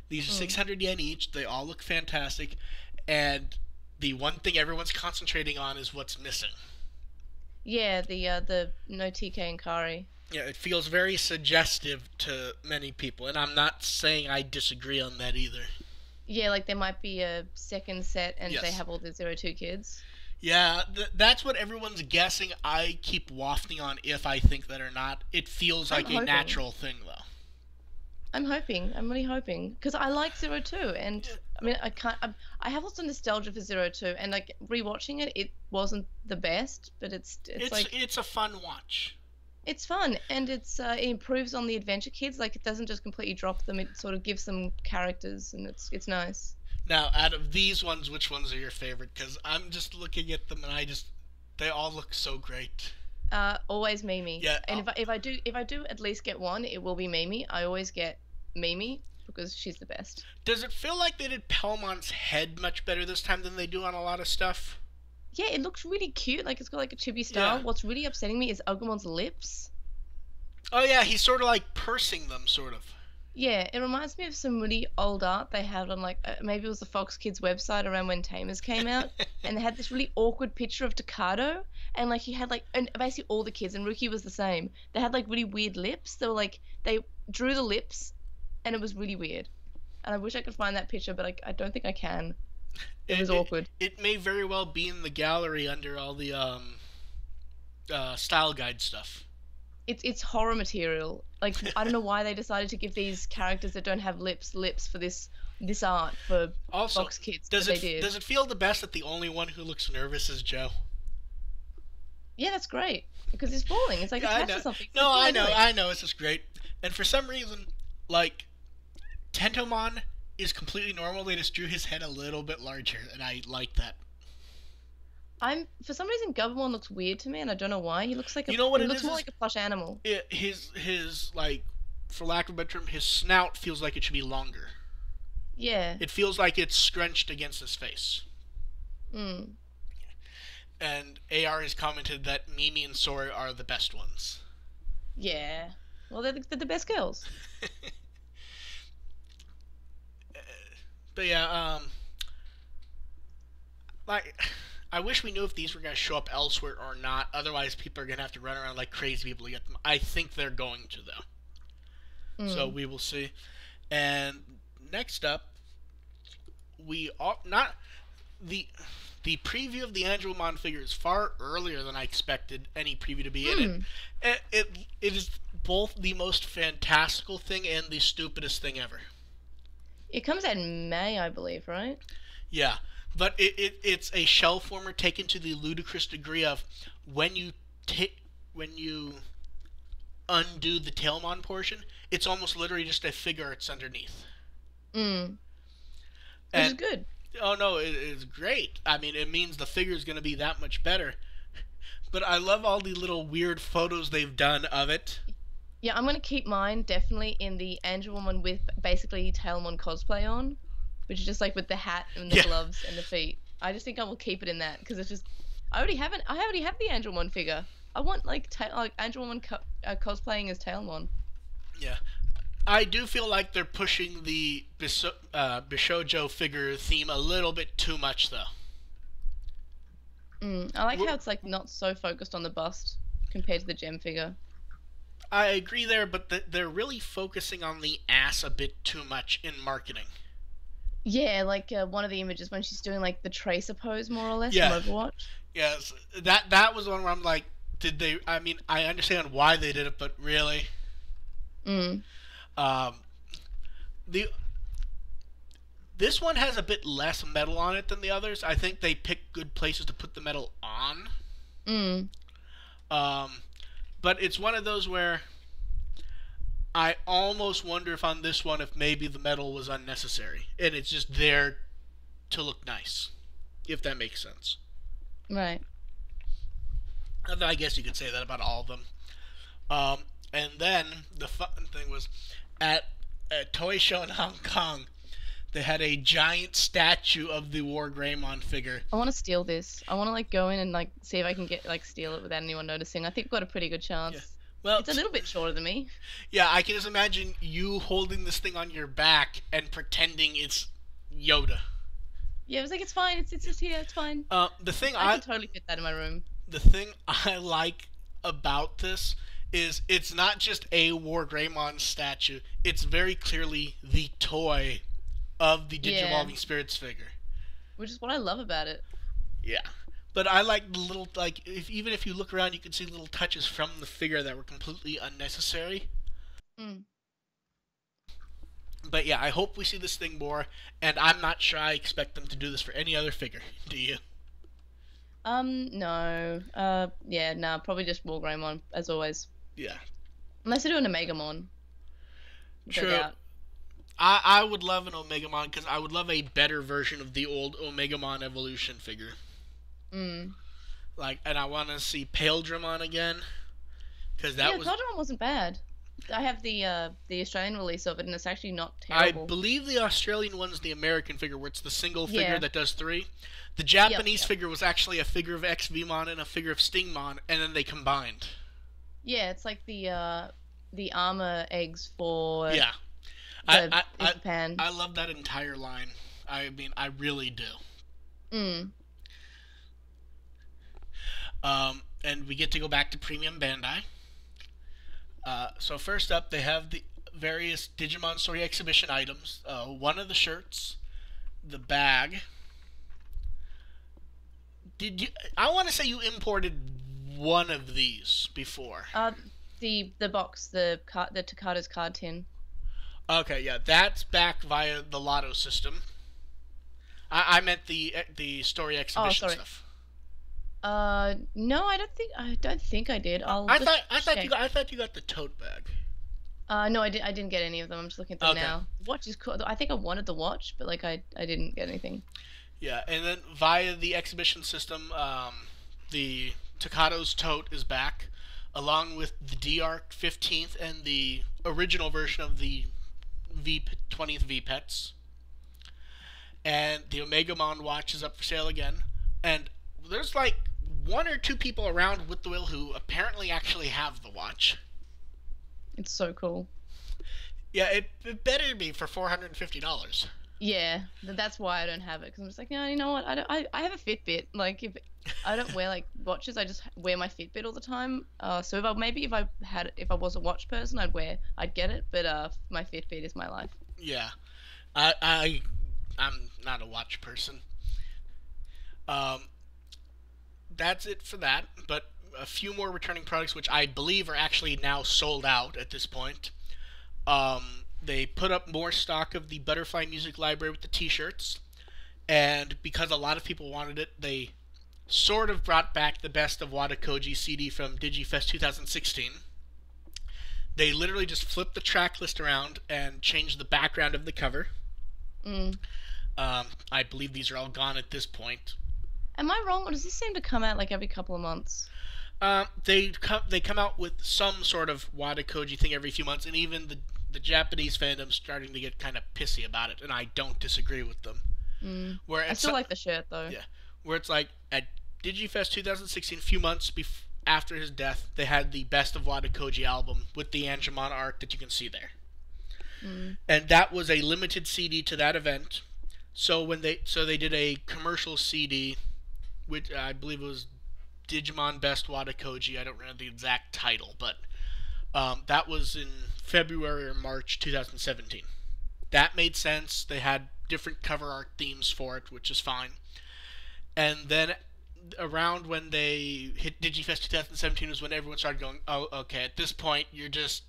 These are 600 yen each. They all look fantastic. And the one thing everyone's concentrating on is what's missing. Yeah, the no TK and Kari. Yeah, it feels very suggestive to many people, and I'm not saying I disagree on that either. Yeah, like there might be a second set and they Yes. have all the 02 kids. Yeah, that's what everyone's guessing. I keep wafting on if I think that or not. It feels I'm like a hoping. natural thing, though. I'm hoping. I'm really hoping because I like Zero Two, and Yeah. I mean, I have lots of nostalgia for Zero Two, and like rewatching it, it wasn't the best, but it's like It's a fun watch. it's fun, and it improves on the Adventure Kids. Like it doesn't just completely drop them; it sort of gives them characters, and it's nice. Now, out of these ones, which ones are your favorite? Because I'm just looking at them and they all look so great. Always Mimi, Yeah. and if I do at least get one, it will be Mimi. I always get Mimi because she's the best. Does it feel like they did Palmon's head much better this time than they do on a lot of stuff? Yeah, it looks really cute. Like it's got like a chibi style. Yeah. What's really upsetting me is Agumon's lips. Oh yeah, he's sort of like pursing them, sort of. Yeah, it reminds me of some really old art they had on like maybe it was the Fox Kids website around when Tamers came out, and they had this really awkward picture of Takado, and like he had like and basically all the kids and Ruki was the same. They had like really weird lips. They were like they drew the lips, and it was really weird. And I wish I could find that picture, but I don't think I can. It It, was it awkward. it may very well be in the gallery under all the style guide stuff. It's horror material. Like I don't know why they decided to give these characters that don't have lips for this art for Also, Fox Kids, but they did. does it feel the best that the only one who looks nervous is Joe? Yeah, that's great because he's falling. It's like Yeah, I attached know. to something. No, What I am know, doing? I know. It's just great. And for some reason, like Tentomon is completely normal. They just drew his head a little bit larger, and I like that. I'm for some reason Gabumon looks weird to me, and I don't know why. He looks like You know what he it looks more is? like a plush animal. His like, for lack of a better term, his snout feels like it should be longer. Yeah. It feels like it's scrunched against his face. Mm. And AR has commented that Mimi and Sora are the best ones. Yeah. Well, they're the best girls. But yeah, like, I wish we knew if these were gonna show up elsewhere or not. Otherwise, people are gonna have to run around like crazy people to get them. I think they're going to though, so Mm. we will see. And next up, we are not the the preview of the Angelmon figure is far earlier than I expected any preview to be in it. Mm. It is both the most fantastical thing and the stupidest thing ever. It comes out in May, I believe, right? Yeah, but it's a shell former taken to the ludicrous degree of when you when you undo the Tailmon portion, it's almost literally just a figure it's underneath. Mm. Which is And good. oh no, it is great. I mean, it means the figure is going to be that much better. But I love all the little weird photos they've done of it. Yeah, I'm gonna keep mine definitely in the Angel Woman with basically Tailmon cosplay on, which is just like with the hat and the Yeah, gloves and the feet. I just think I will keep it in that because it's just I already have the Angel One figure. I want like like Angel Woman cosplaying as Tailmon. yeah. I do feel like they're pushing the Bishojo figure theme a little bit too much, though. I like how Wh- it's like not so focused on the bust compared to the gem figure. I agree there, but they're really focusing on the ass a bit too much in marketing. Yeah, like one of the images when she's doing like the tracer pose more or less from Yeah, Overwatch. yes, that was one where I'm like, did they? I mean, I understand why they did it, but really, Mm. um, the this one has a bit less metal on it than the others. I think they picked good places to put the metal on. Mm. Um, but it's one of those where I almost wonder if on this one if maybe the metal was unnecessary and it's just there to look nice, if that makes sense. Right. Although I guess you could say that about all of them. Um, and then the fun thing was at a toy show in Hong Kong, they had a giant statue of the War Greymon figure. I want to steal this. I want to like go in and like see if I can get like steal it without anyone noticing. I think we've got a pretty good Yeah. chance. Well, It's a little bit shorter than me. yeah, I can just imagine you holding this thing on your back and pretending it's Yoda. Yeah, I was like, it's fine. It's just here. It's fine. The thing I can totally fit that in my room. the thing I like about this is it's not just a War Greymon statue. It's very clearly the toy of the Yeah, Digivolving Spirits figure. which is what I love about it. Yeah. But I like the little like if even if you look around you can see little touches from the figure that were completely unnecessary. Mm. But yeah, I hope we see this thing more, and I'm not sure I expect them to do this for any other figure. Do you? No. Yeah, nah, probably just Wargreymon, as always. Yeah. Unless they're doing a Megamon, which I True. doubt. I would love an Omegamon because I would love a better version of the old Omegamon evolution figure. Mm. Like, and I want to see Paildramon again because that Yeah, was. Codron wasn't bad. I have the Australian release of it, and it's actually not I terrible. believe the Australian one's the American figure, where it's the single figure Yeah. that does three. The Yep, Japanese yep. figure was actually a figure of XVmon and a figure of Stingmon, and then they combined. Yeah, it's like the armor eggs for Yeah, the I, in I, Japan. I love that entire line. I mean, I really do. Mm. And we get to go back to Premium Bandai. So first up, they have the various Digimon Story Exhibition items. One of the shirts, the bag. Did you? I want to say you imported one of these before. The box, the Takata's card tin. Okay, yeah, that's back via the Lotto system. I meant the story exhibition sorry. stuff. No, I don't think I did. I thought you got the tote bag. No, I didn't get any of them. I'm just looking at them now. Watch is cool. I think I wanted the watch, but like I didn't get anything. Yeah, and then via the exhibition system, the Takado's tote is back, along with the D-Arc 15th and the original version of the 20th V-Pets. And the Omegamon watch is up for sale again. And there's like one or two people around with the will who apparently actually have the watch. It's so cool. Yeah, it better be for $450. Yeah, that's why I don't have it, because I'm just like, no, you know what? I have a Fitbit. Like, if I don't wear like watches, I just wear my Fitbit all the time. So if I was a watch person, I'd get it. But my Fitbit is my life. Yeah, I'm not a watch person. That's it for that. But a few more returning products, which I believe are actually now sold out at this point. They put up more stock of the Butterfly Music Library with the T-shirts, and because a lot of people wanted it, they sort of brought back the Best of Wada Koji CD from DigiFest 2016. They literally just flipped the track list around and changed the background of the cover. Mm. I believe these are all gone at this point. Am I wrong, or does this seem to come out like every couple of months? They come out with some sort of Wada Koji thing every few months, and even the Japanese fandom's starting to get kind of pissy about it, and I don't disagree with them. Mm. I still like the shirt though. Yeah, where it's like at DigiFest 2016, a few months after his death, they had the Best of Wada Koji album with the Angemon arc that you can see there. Mm. And that was a limited CD to that event. So they did a commercial CD, which I believe it was Digimon Best Wada Koji. I don't remember the exact title, but that was in February or March 2017. That made sense. They had different cover art themes for it, which is fine. And then around when they hit Digifest 2017 was when everyone started going, oh, okay, at this point, you're just,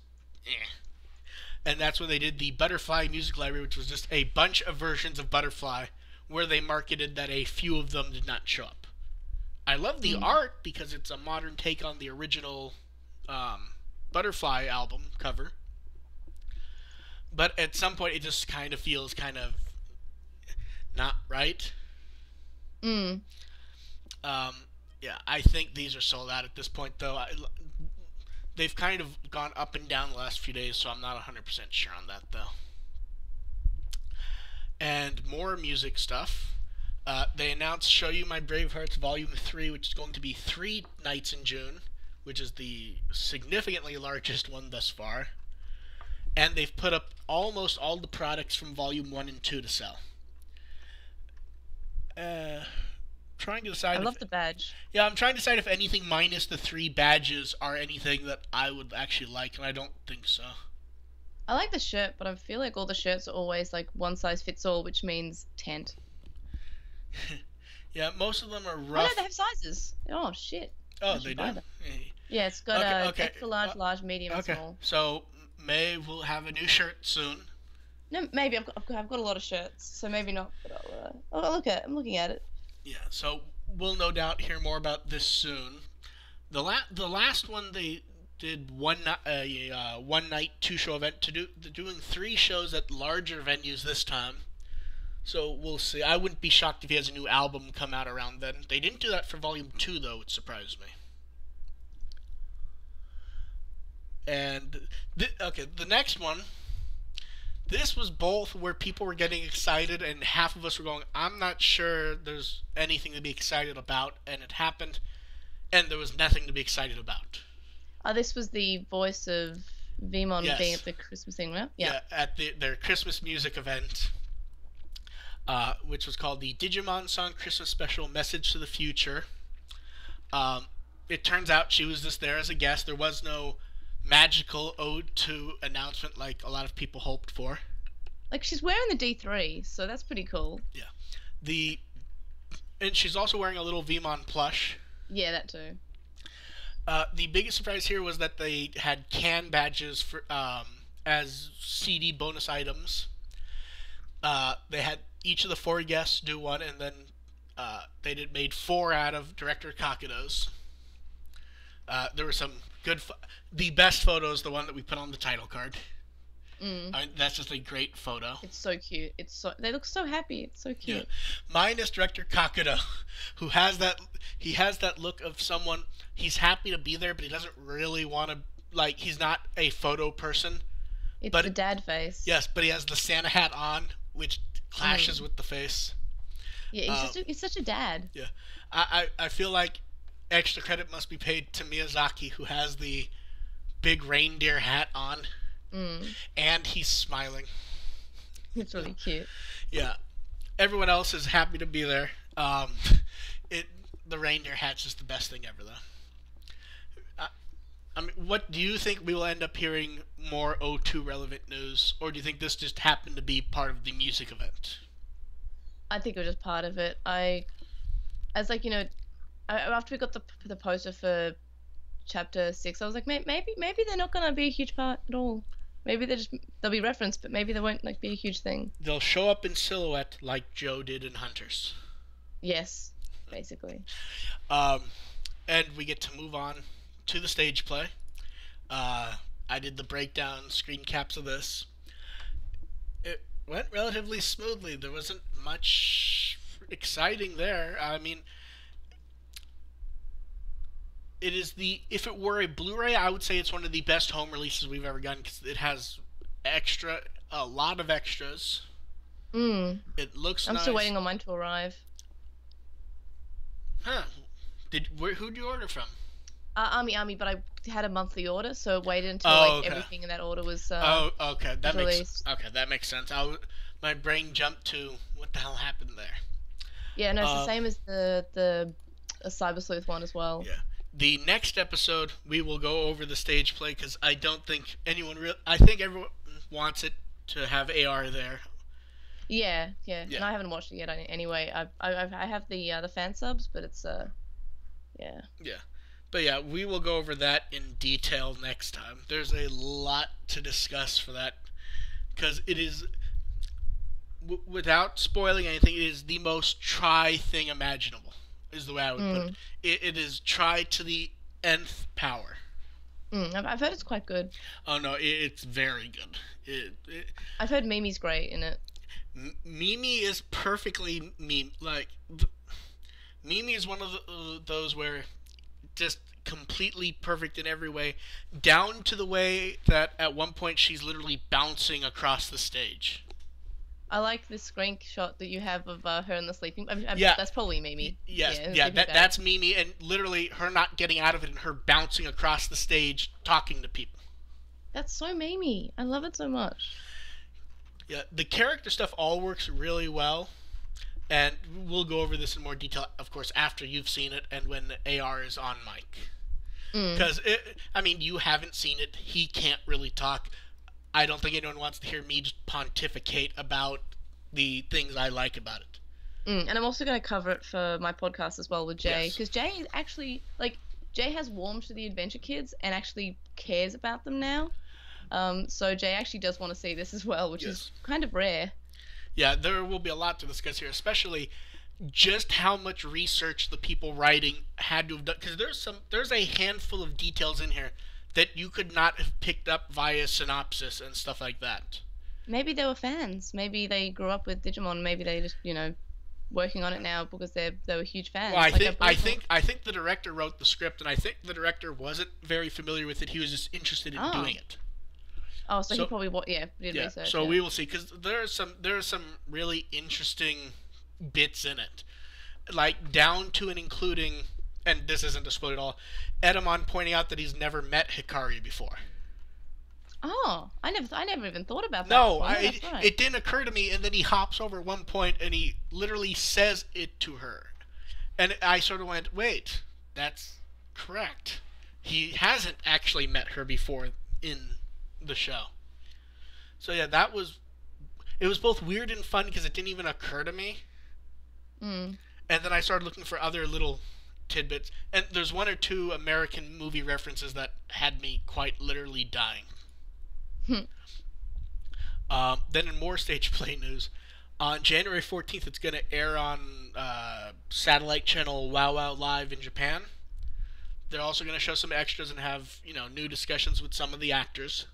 eh. And that's when they did the Butterfly Music Library, which was just a bunch of versions of Butterfly, where they marketed that a few of them did not show up. I love the art because it's a modern take on the original Butterfly album cover. But at some point, it just kind of feels kind of not right. Mm. Yeah, I think these are sold out at this point, though. They've kind of gone up and down the last few days, so I'm not 100% sure on that, though. And more music stuff. They announced Show You My Brave Hearts Volume 3, which is going to be 3 nights in June, which is the significantly largest one thus far. And they've put up almost all the products from Volume 1 and 2 to sell. Trying to decide. I love the badge. Yeah, I'm trying to decide if anything minus the 3 badges are anything that I would actually like, and I don't think so. I like the shirt, but I feel like all the shirts are always like one size fits all, which means tent. Yeah, most of them are Oh rough. no, they have sizes. Oh shit. Oh, they do? Yeah, it's got Okay. extra large, large, medium, and Okay, small. so May will have a new shirt soon. No, maybe I've got a lot of shirts, so maybe not. But I'll look at. I'm looking at it. Yeah, so we'll no doubt hear more about this soon. The last one they did one night 2 show event. They're doing 3 shows at larger venues this time. So we'll see. I wouldn't be shocked if he has a new album come out around then. They didn't do that for Volume 2 though, which surprised me. And okay, the next one. This was both where people were getting excited and half of us were going, I'm not sure there's anything to be excited about, and it happened, and there was nothing to be excited about. This was the voice of Vemon Yes. being at the Christmas thing, right? Yeah. At their Christmas music event, which was called the Digimon Song Christmas Special Message to the Future. It turns out she was just there as a guest. There was no magical ode to announcement like a lot of people hoped for. Like she's wearing the D3, so that's pretty cool. Yeah. And she's also wearing a little Vemon plush. Yeah, that too. The biggest surprise here was that they had can badges for as CD bonus items. They had each of the 4 guests do one, and then they made 4 out of Director Kakudo's. There were some good. The best photo is the one that we put on the title card. That's just a great photo. It's so cute. They look so happy. It's so cute. Yeah. Mine is Director Kakudo, who has that. He has that look of someone. He's happy to be there, but he doesn't really want to. Like, he's not a photo person. It's but the dad face. Yes, but he has the Santa hat on, which clashes with the face. Yeah, he's such a dad. Yeah, I feel like extra credit must be paid to Miyazaki, who has the big reindeer hat on, and he's smiling. It's really cute. Yeah, everyone else is happy to be there. The reindeer hat's just the best thing ever, though. I mean, what do you think we will end up hearing more O2 relevant news, or do you think this just happened to be part of the music event? I think it was just part of it. After we got the poster for chapter 6, I was like, maybe they're not gonna be a huge part at all. Maybe they'll be referenced, but maybe they won't like be a huge thing. They'll show up in silhouette like Joe did in Hunters. Yes, basically. And we get to move on to the stage play. I did the breakdown screen caps of this. It went relatively smoothly. There wasn't much exciting there. I mean, if it were a Blu-ray, I would say it's one of the best home releases we've ever gotten because it has a lot of extras. It looks I'm nice. still waiting on mine to arrive. Huh? Who'd you order from? Army, but I had a monthly order, so it waited until Okay. everything in that order was Okay. released. That makes sense. My brain jumped to what the hell happened there. Yeah, no, it's the same as the Cyber Sleuth one as well. Yeah. The next episode, we will go over the stage play because I don't think I think everyone wants it to have AR there. Yeah. And I haven't watched it yet. Anyway, I have the fan subs, but it's yeah. Yeah. But yeah, we will go over that in detail next time. There's a lot to discuss for that because it is, without spoiling anything, it is the most try thing imaginable, is the way I would put it. It is try to the nth power. I've heard it's quite good. Oh no, it's very good. I've heard Mimi's great in it. Mimi is perfectly meme. Like, Mimi is one of those where just completely perfect in every way, down to the way that at one point she's literally bouncing across the stage. I like the screenshot that you have of her in the sleeping. Yeah. That's probably Mimi. Yes, Yeah, that's Mimi, and literally her not getting out of it and her bouncing across the stage talking to people. That's so Mimi. I love it so much. Yeah, the character stuff all works really well, and we'll go over this in more detail, of course, after you've seen it and when AR is on mic. Because, you haven't seen it. He can't really talk. I don't think anyone wants to hear me just pontificate about the things I like about it. And I'm also going to cover it for my podcast as well with Jay. Yes. Because Jay is actually, Jay has warmed to the Adventure Kids and actually cares about them now. So Jay actually does want to see this as well, which is Yes. kind of rare. Yeah, there will be a lot to discuss here, especially just how much research the people writing had to have done. Because there's a handful of details in here that you could not have picked up via synopsis and stuff like that. Maybe they were fans. Maybe they grew up with Digimon. Maybe they just, working on it now because they were huge Well, I fans. Like I think I believe. think I think the director wrote the script, and I think the director wasn't very familiar with it. He was just interested in Oh, doing it. oh, so he So probably did yeah, research. so Yeah. we will see because there are some really interesting bits in it, like down to and including, and this isn't a spoiler at all, Edamon pointing out that he's never met Hikari before. Oh, I never even thought about that No, before. Yeah, that's right. it didn't occur to me, and then he hops over at one point and he literally says it to her, and I sort of went, wait, that's correct. He hasn't actually met her before in the show. So yeah, it was both weird and fun because it didn't even occur to me. Mm. And then I started looking for other little tidbits. And there's one or two American movie references that had me quite literally dying. Then in more stage play news, on January 14th, it's going to air on satellite channel Wow Wow Live in Japan. They're also going to show some extras and have new discussions with some of the actors.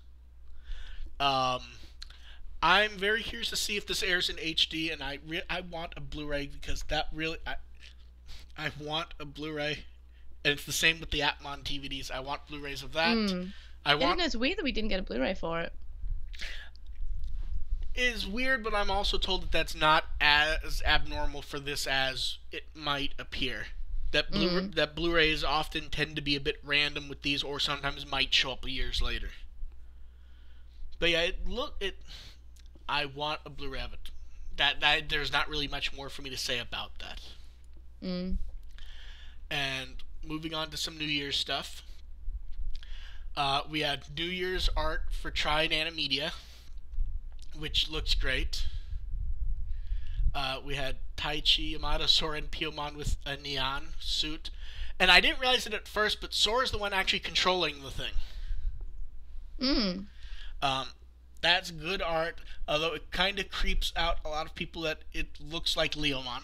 Um, I'm very curious to see if this airs in HD, and I want a Blu-ray because I want a Blu-ray, and it's the same with the Atmon DVDs. I want Blu-rays of that. Mm. I Yeah, want no, it's weird that we didn't get a Blu-ray for it. is weird, but I'm also told that that's not as abnormal for this as it might appear. Mm. That Blu-rays often tend to be a bit random with these, or sometimes might show up years later. But yeah, I want a Blu-ray of it. That there's not really much more for me to say about that. Mm. And moving on to some New Year's stuff. We had New Year's art for Tri Nanomedia, which looks great. We had Taichi Yamada, Sora, and Piyomon with a neon suit. And I didn't realize it at first, but Sora's the one actually controlling the thing. Mm. Um, that's good art, although it kind of creeps out a lot of people that it looks like Leomon.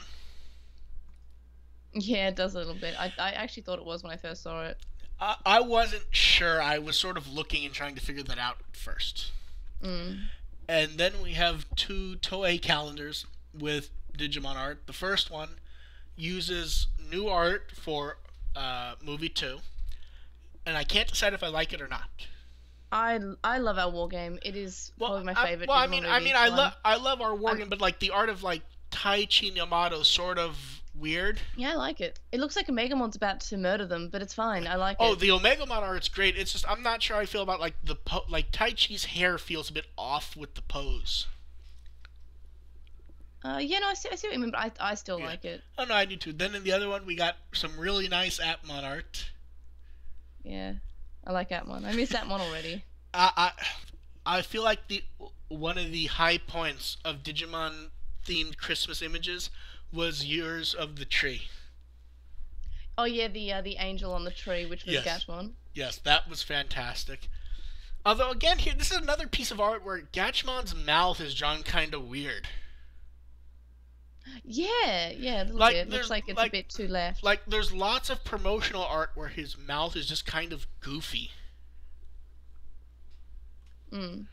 Yeah, it does a little bit. I actually thought it was when I first saw it. I wasn't sure. I was sort of looking and trying to figure that out at first. Mm. And then we have two Toei calendars with Digimon art. The first one uses new art for movie 2, and I can't decide if I like it or not. I love our war game. It is probably my favorite well, Digimon movie. I love our war I'm, game, but like the art of like Taichi Yamato is sort of weird. yeah, I like it. It looks like a Megamon's about to murder them, but it's fine. I like Oh, it. the Omegamon art's great. It's just I'm not sure how I feel about like like Taichi's hair feels a bit off with the pose. Yeah, no, I see what you mean, but I still Yeah. like it. Oh no, I do too. Then in the other one we got some really nice Atmon art. Yeah, I like Atmon. I miss Atmon already. I I feel like the one of the high points of Digimon themed Christmas images was yours of the tree. Oh yeah, the angel on the tree, which was Yes. Gatmon. Yes, that was fantastic. Although again here this is another piece of art where Gatchmon's mouth is drawn kind of weird. Yeah, yeah, a little Like bit. there's Looks like it's a like bit too left. like there's lots of promotional art where his mouth is just kind of goofy. Mm.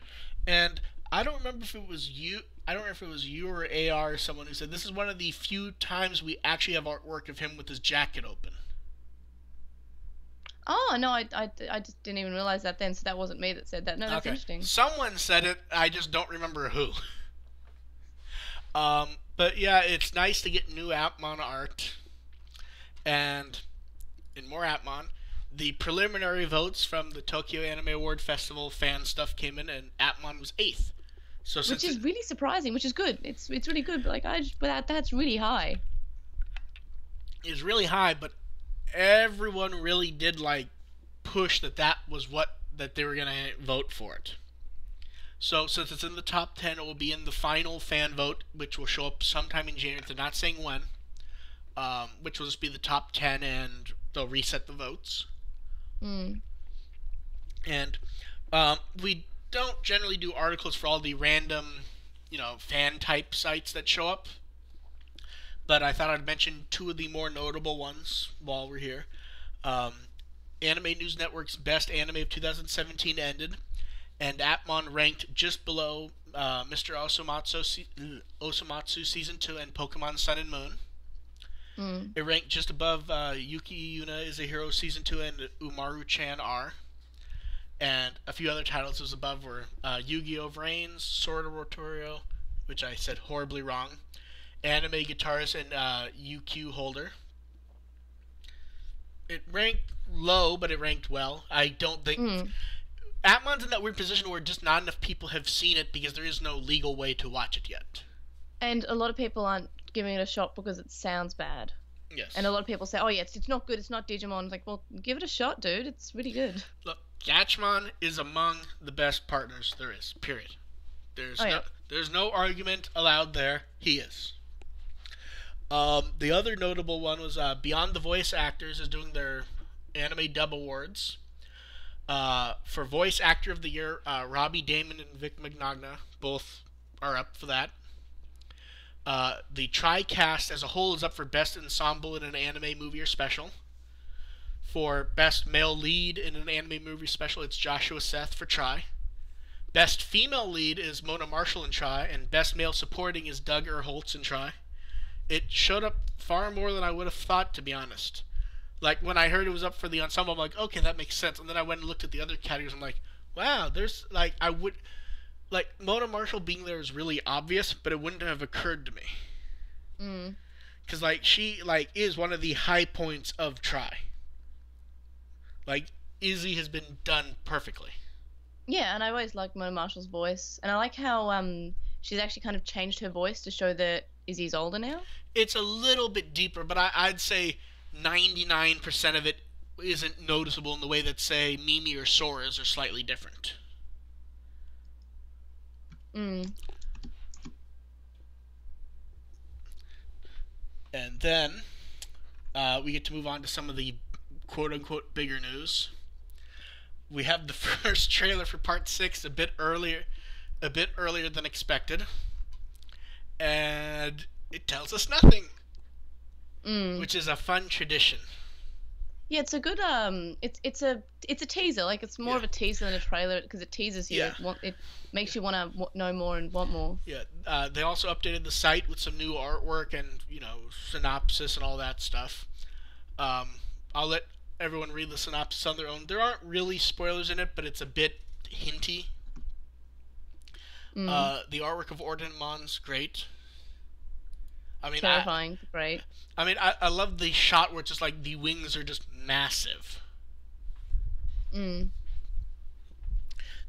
And I don't remember if it was you. I don't remember if it was you or AR or someone who said this is one of the few times we actually have artwork of him with his jacket open. Oh no, I just didn't even realize that then. So that wasn't me that said that. No, that's Okay, interesting. someone said it. I just don't remember who. But yeah, it's nice to get new Atmon art, and in more Atmon, the preliminary votes from the Tokyo Anime Award Festival fan stuff came in, and Atmon was 8th. So Which since is it really surprising. Which is good. It's really good. But like without that's really high. is really high, but everyone really did like push that was what that they were gonna vote for it. So since it's in the top 10, it will be in the final fan vote, which will show up sometime in January. They're not saying when. Which will just be the top 10, and they'll reset the votes. Mm. And we don't generally do articles for all the random, fan type sites that show up, but I thought I'd mention two of the more notable ones while we're here. Um, Anime News Network's Best Anime of 2017 ended, and Atmon ranked just below Mr. Osomatsu Season 2 and Pokemon Sun and Moon. It ranked just above Yuki Yuna is a Hero Season 2 and Umaru-chan R. And a few other titles was above were Yu-Gi-Oh! Vrains, Sword of Rotorio, which I said horribly wrong, Anime Guitarist, and UQ Holder. It ranked low, but it ranked well. I don't think... Atmon's in that weird position where just not enough people have seen it because there is no legal way to watch it yet. And a lot of people aren't giving it a shot because it sounds bad. Yes. And a lot of people say, oh yeah, it's not good, it's not Digimon. It's like, well, give it a shot, dude. It's really good. Look, Gatchmon is among the best partners there is, period. There's no argument allowed there. He is. The other notable one was Beyond the Voice Actors is doing their Anime Dub Awards. For Voice Actor of the Year, Robbie Damon and Vic Mignogna both are up for that. The TriCast as a whole is up for Best Ensemble in an Anime Movie or Special. For Best Male Lead in an Anime Movie Special, it's Joshua Seth for Tri. Best Female Lead is Mona Marshall in Tri, and Best Male Supporting is Doug Erholtz in Tri. It showed up far more than I would have thought, to be honest. Like, when I heard it was up for the ensemble, I'm like, okay, that makes sense. And then I went and looked at the other categories, I'm like, wow, there's, Mona Marshall being there is really obvious, but it wouldn't have occurred to me. Because, she, is one of the high points of Tri. Izzy has been done perfectly. Yeah, and I always liked Mona Marshall's voice. And I like how she's actually kind of changed her voice to show that Izzy's older now. It's a little bit deeper, but I'd say 99% of it isn't noticeable in the way that, say, Mimi or Sora's are slightly different. And then we get to move on to some of the quote-unquote bigger news. We have the first trailer for Part 6 a bit earlier than expected. And it tells us nothing. Which is a fun tradition. Yeah, it's a good it's a teaser. It's more of a teaser than a trailer because it teases you. Yeah. It makes you want to know more and want more. Yeah. They also updated the site with some new artwork and synopsis and all that stuff. I'll let everyone read the synopsis on their own. There aren't really spoilers in it, but it's a bit hinty. The artwork of Ordinmon's great. Terrifying, great. I love the shot where it's just the wings are just massive. They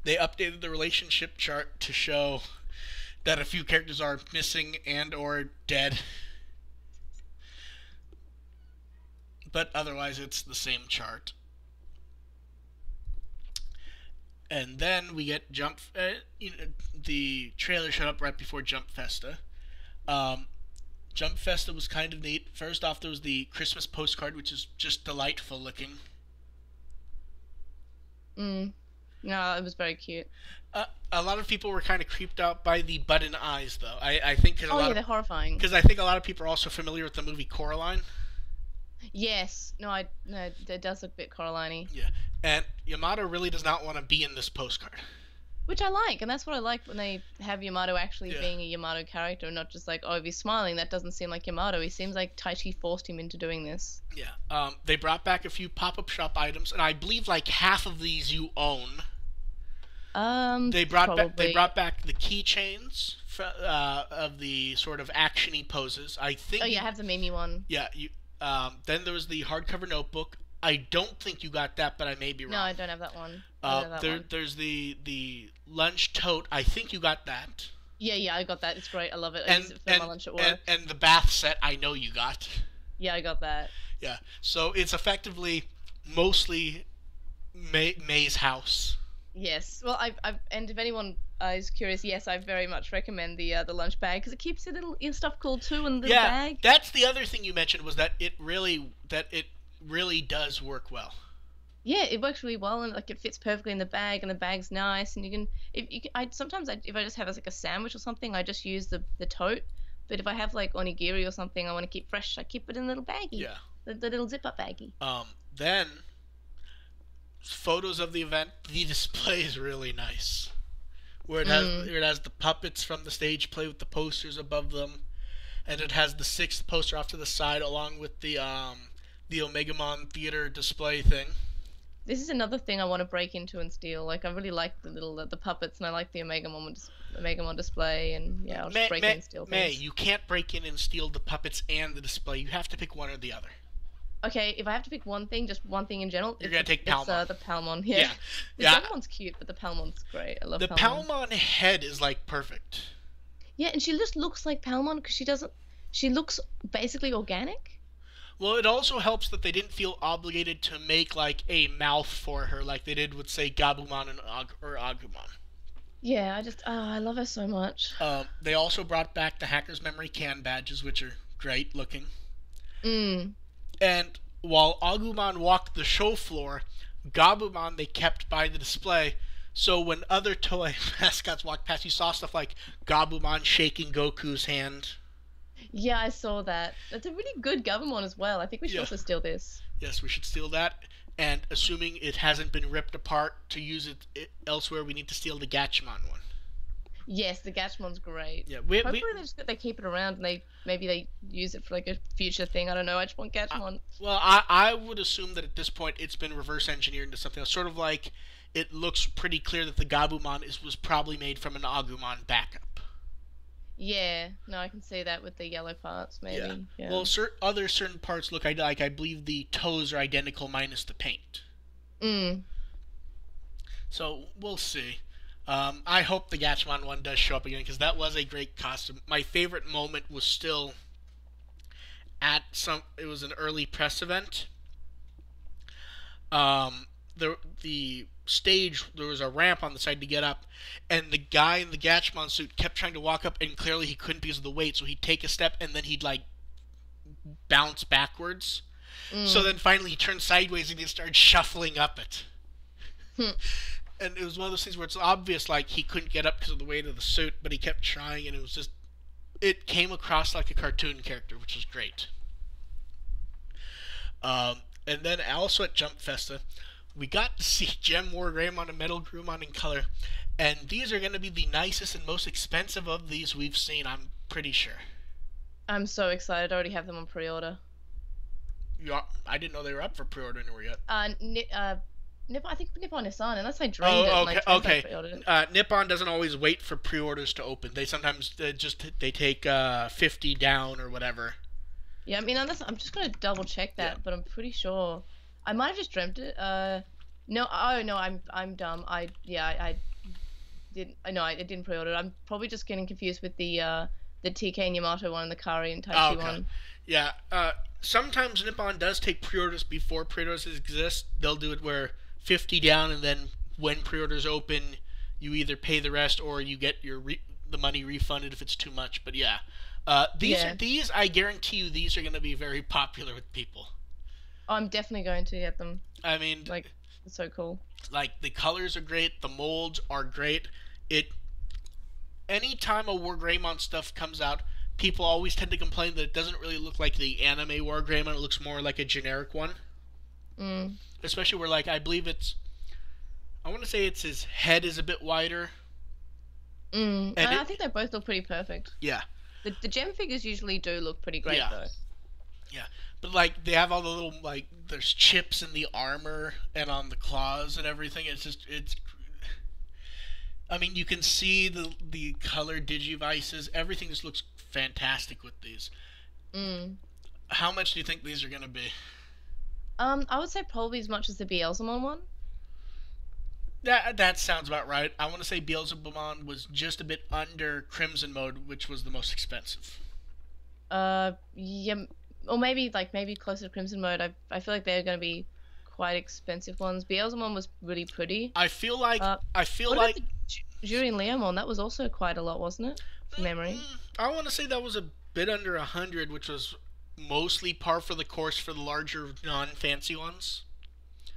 updated the relationship chart to show that a few characters are missing and or dead. But otherwise it's the same chart. And then we get the trailer showed up right before Jump Festa. Jump Festa was kind of neat. First off, there was the Christmas postcard, which is just delightful looking. No, it was very cute. A lot of people were kind of creeped out by the button eyes, though. I think they're horrifying. Because I think a lot of people are also familiar with the movie Coraline. Yes. No, it does look a bit Coraline-y. Yeah. And Yamato really does not want to be in this postcard. Which I like, and that's what I like when they have Yamato actually being a Yamato character, and not just if he's smiling, that doesn't seem like Yamato. He seems like Taichi forced him into doing this. Yeah. They brought back a few pop-up shop items, and I believe half of these you own. They brought back the keychains of the sort of action-y poses. I think. Oh yeah, I have the Mimi one. Yeah. Then there was the hardcover notebook. I don't think you got that, but I may be wrong. No, I don't have that one. There's the lunch tote. I think you got that. Yeah, I got that. It's great. I love it. I use it for my lunch at work. And the bath set, I know you got. Yeah, I got that. Yeah, so it's effectively mostly May's house. Yes. Well, and if anyone is curious, yes, I very much recommend the lunch bag because it keeps your stuff cool too in the bag. That's the other thing you mentioned was that it really does work well. Yeah, it works really well and like it fits perfectly in the bag and the bag's nice and you can if you can, I sometimes if I just have as like a sandwich or something I just use the tote. But if I have like onigiri or something I want to keep fresh, I keep it in a little baggie, Yeah. the little zip up baggie. Then photos of the event. The display is really nice. Mm. Where it has the puppets from the stage play with the posters above them, and it has the sixth poster off to the side along with the Omegamon theater display thing. This is another thing I want to break into and steal. Like I really like the puppets and I like the Omega Mon display and yeah, I'll just break in and steal May, things. you can't break in and steal the puppets and the display. You have to pick one or the other. Okay, if I have to pick one thing, just one thing in general, You're gonna take Palmon. the Palmon. Yeah, Yeah, the yeah. Devilmon's cute, but the Palmon's great. I love The Palmon. Palmon head is like perfect. Yeah, and she just looks like Palmon because she doesn't. She looks basically organic. Well, it also helps that they didn't feel obligated to make like a mouth for her, like they did with say Gabumon and or Agumon. Yeah, I love her so much. They also brought back the Hacker's Memory can badges, which are great looking. Mm. And while Agumon walked the show floor, Gabumon they kept by the display. So when other toy mascots walked past, you saw stuff like Gabumon shaking Goku's hand. Yeah, I saw that. That's a really good Gabumon as well. I think we should Yeah. also steal this. Yes, we should steal that. And assuming it hasn't been ripped apart to use it elsewhere, we need to steal the Gatchmon one. Yes, the Gatchmon's great. Yeah, Hopefully they keep it around and maybe they use it for like a future thing. I don't know. I just want Gatchmon. well, I would assume that at this point it's been reverse engineered into something else. Sort of like it looks pretty clear that the Gabumon was probably made from an Agumon backup. Yeah, no, I can see that with the yellow parts, Yeah. maybe. Yeah. Well, other certain parts look like I believe the toes are identical minus the paint. Mm. So we'll see. I hope the Gatchmon one does show up again because that was a great costume. My favorite moment was still at some. It was an early press event. The stage there was a ramp on the side to get up, and the guy in the Gatchmon suit kept trying to walk up, and clearly he couldn't because of the weight. So he'd take a step and then he'd like bounce backwards. So Mm. then finally he turned sideways and he started shuffling up it. Hmm. And it was one of those things where it's obvious like he couldn't get up because of the weight of the suit, but he kept trying, and it was just it came across like a cartoon character, which was great. And then also at Jump Festa, we got to see Gem War Greymon and Metal Groomon in color, and these are going to be the nicest and most expensive of these we've seen. I'm pretty sure. I'm so excited. I already have them on pre-order. I didn't know they were up for pre-order anywhere yet. I think Nippon Nissan, unless I dreamed it Oh, and okay, I okay. pre-ordered it. Nippon doesn't always wait for pre-orders to open. They sometimes they take 50 down or whatever. Yeah, I mean, unless I'm just gonna double check Yeah. that, but I'm pretty sure I might have just dreamt it. No, oh no, I'm dumb. I didn't. I know I didn't pre-order it. I'm probably just getting confused with the TK and Yamato one and the Kari and Oh, Taichi okay. one. Yeah. Sometimes Nippon does take pre-orders before pre-orders exist. They'll do it where 50 down, and then when pre-orders open, you either pay the rest or you get the money refunded if it's too much. But yeah, Yeah. these I guarantee you these are going to be very popular with people. I'm definitely going to get them. I mean, Like, it's so cool. like the colors are great, the molds are great. It anytime a War Greymon stuff comes out, people always tend to complain that it doesn't really look like the anime War Greymon. It looks more like a generic one. Mm. Especially where like I believe I want to say it's his head is a bit wider. Mm. And I think they both look pretty perfect. Yeah, The gem figures usually do look pretty great Yeah. though. yeah. But like they have all the little like there's chips in the armor and on the claws and everything. It's I mean you can see the color digivices. Everything just looks fantastic with these. Mm. How much do you think these are gonna be? I would say probably as much as the Beelzemon one. That sounds about right. I want to say Beelzebumon was just a bit under Crimson Mode, which was the most expensive. Yeah, or maybe closer to Crimson Mode. I feel like they're going to be quite expensive ones. Beelzemon was really pretty. I feel like Uh, I feel What about like the Jury and Leomon? That was also quite a lot, wasn't it? From memory. I want to say that was a bit under 100, which was mostly par for the course for the larger non-fancy ones.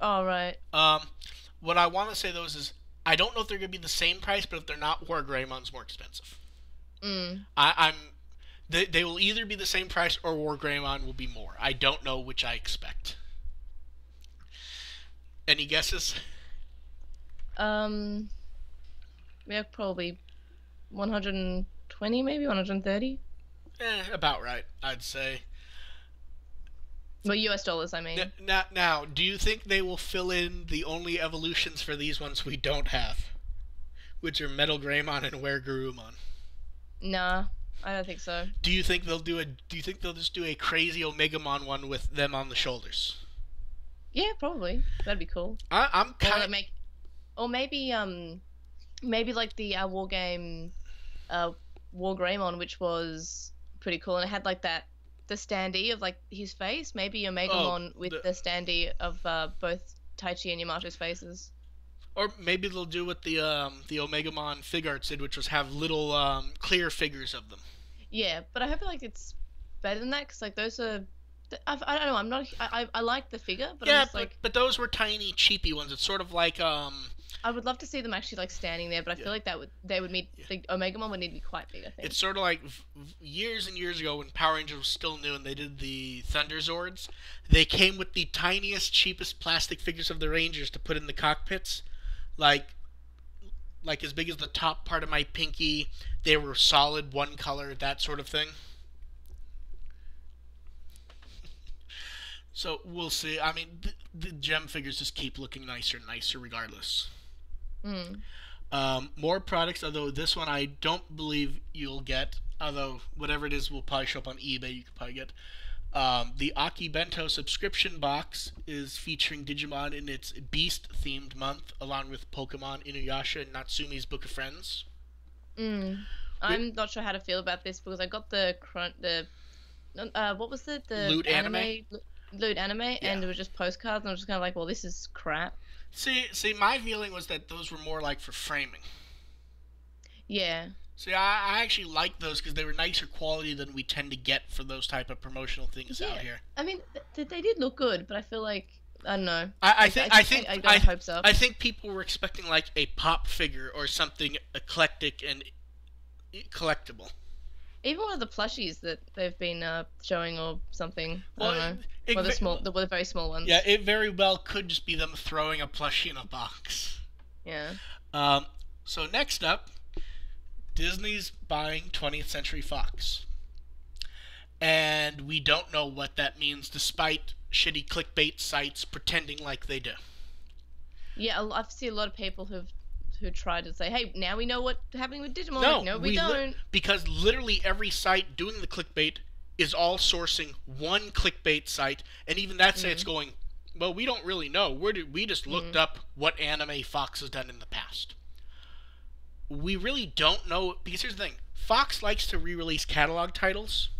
Oh, right. Um, what I want to say though is I don't know if they're going to be the same price, but if they're not, War Greymon's more expensive. Mm. I'm they will either be the same price or War Greymon will be more. I don't know which I expect. Any guesses? Um, yeah, probably 120, maybe 130. About right, I'd say. Well, US dollars, I mean. Now, do you think they will fill in the only evolutions for these ones we don't have, which are Metal Greymon and Wergurumon? Nah, I don't think so. Do you think they'll do a? Do you think they'll just do a crazy Omegamon one with them on the shoulders? Yeah, probably. That'd be cool. I'm Or kind like make, or maybe like the war game, uh, War Greymon, which was pretty cool, and it had like the standee of like his face. Maybe oh Omegamon with the the standee of both Taichi and Yamato's faces. or maybe they'll do what the Omegamon Fig Arts did, which was have little clear figures of them. Yeah, but I hope like it's better than that because like those are. I don't know. I'm not. I like the figure, but I'm Yeah, just but like but those were tiny, cheapy ones. It's sort of like I would love to see them actually like standing there, but I yeah, feel like they would need yeah. the Omegamon would need to be quite big. I It's think. sort of like years and years ago when Power Rangers was still new and they did the Thunder Zords. They came with the tiniest, cheapest plastic figures of the Rangers to put in the cockpits, like as big as the top part of my pinky. They were solid, one color, that sort of thing. So we'll see. I mean, the gem figures just keep looking nicer and nicer regardless. Mm. More products, although this one I don't believe you'll get. Although whatever it is will probably show up on eBay. You could probably get. The Aki Bento subscription box is featuring Digimon in its Beast-themed month, along with Pokemon, Inuyasha, and Natsumi's Book of Friends. Mm. With I'm not sure how to feel about this because I got the what was it, the Loot Anime, loot anime, yeah. and it was just postcards, and I was just kind of like, well, this is crap. See, my feeling was that those were more like for framing. Yeah. See, I actually like those because they were nicer quality than we tend to get for those type of promotional things out Yeah. here. I mean, they did look good, but I feel like I don't know. I I think I just think I got my hopes up. I think people were expecting like a pop figure or something eclectic and collectible. Even one of the plushies that they've been showing or something. I Well, don't know. it, Well, the it, small, the very small yeah, ones. it very well could just be them throwing a plushie in a box. Yeah. Um, so next up, Disney's buying 20th Century Fox, and we don't know what that means, despite shitty clickbait sites pretending like they do. Yeah, I've seen a lot of people who tried to say, "Hey, now we know what's happening with Digimon." Like, No, no, we don't. because literally every site doing the clickbait is all sourcing one clickbait site, and even that site's Mm, going, well, we don't really know. We just looked mm, up what anime Fox has done in the past. We really don't know because here's the thing: Fox likes to re-release catalog titles,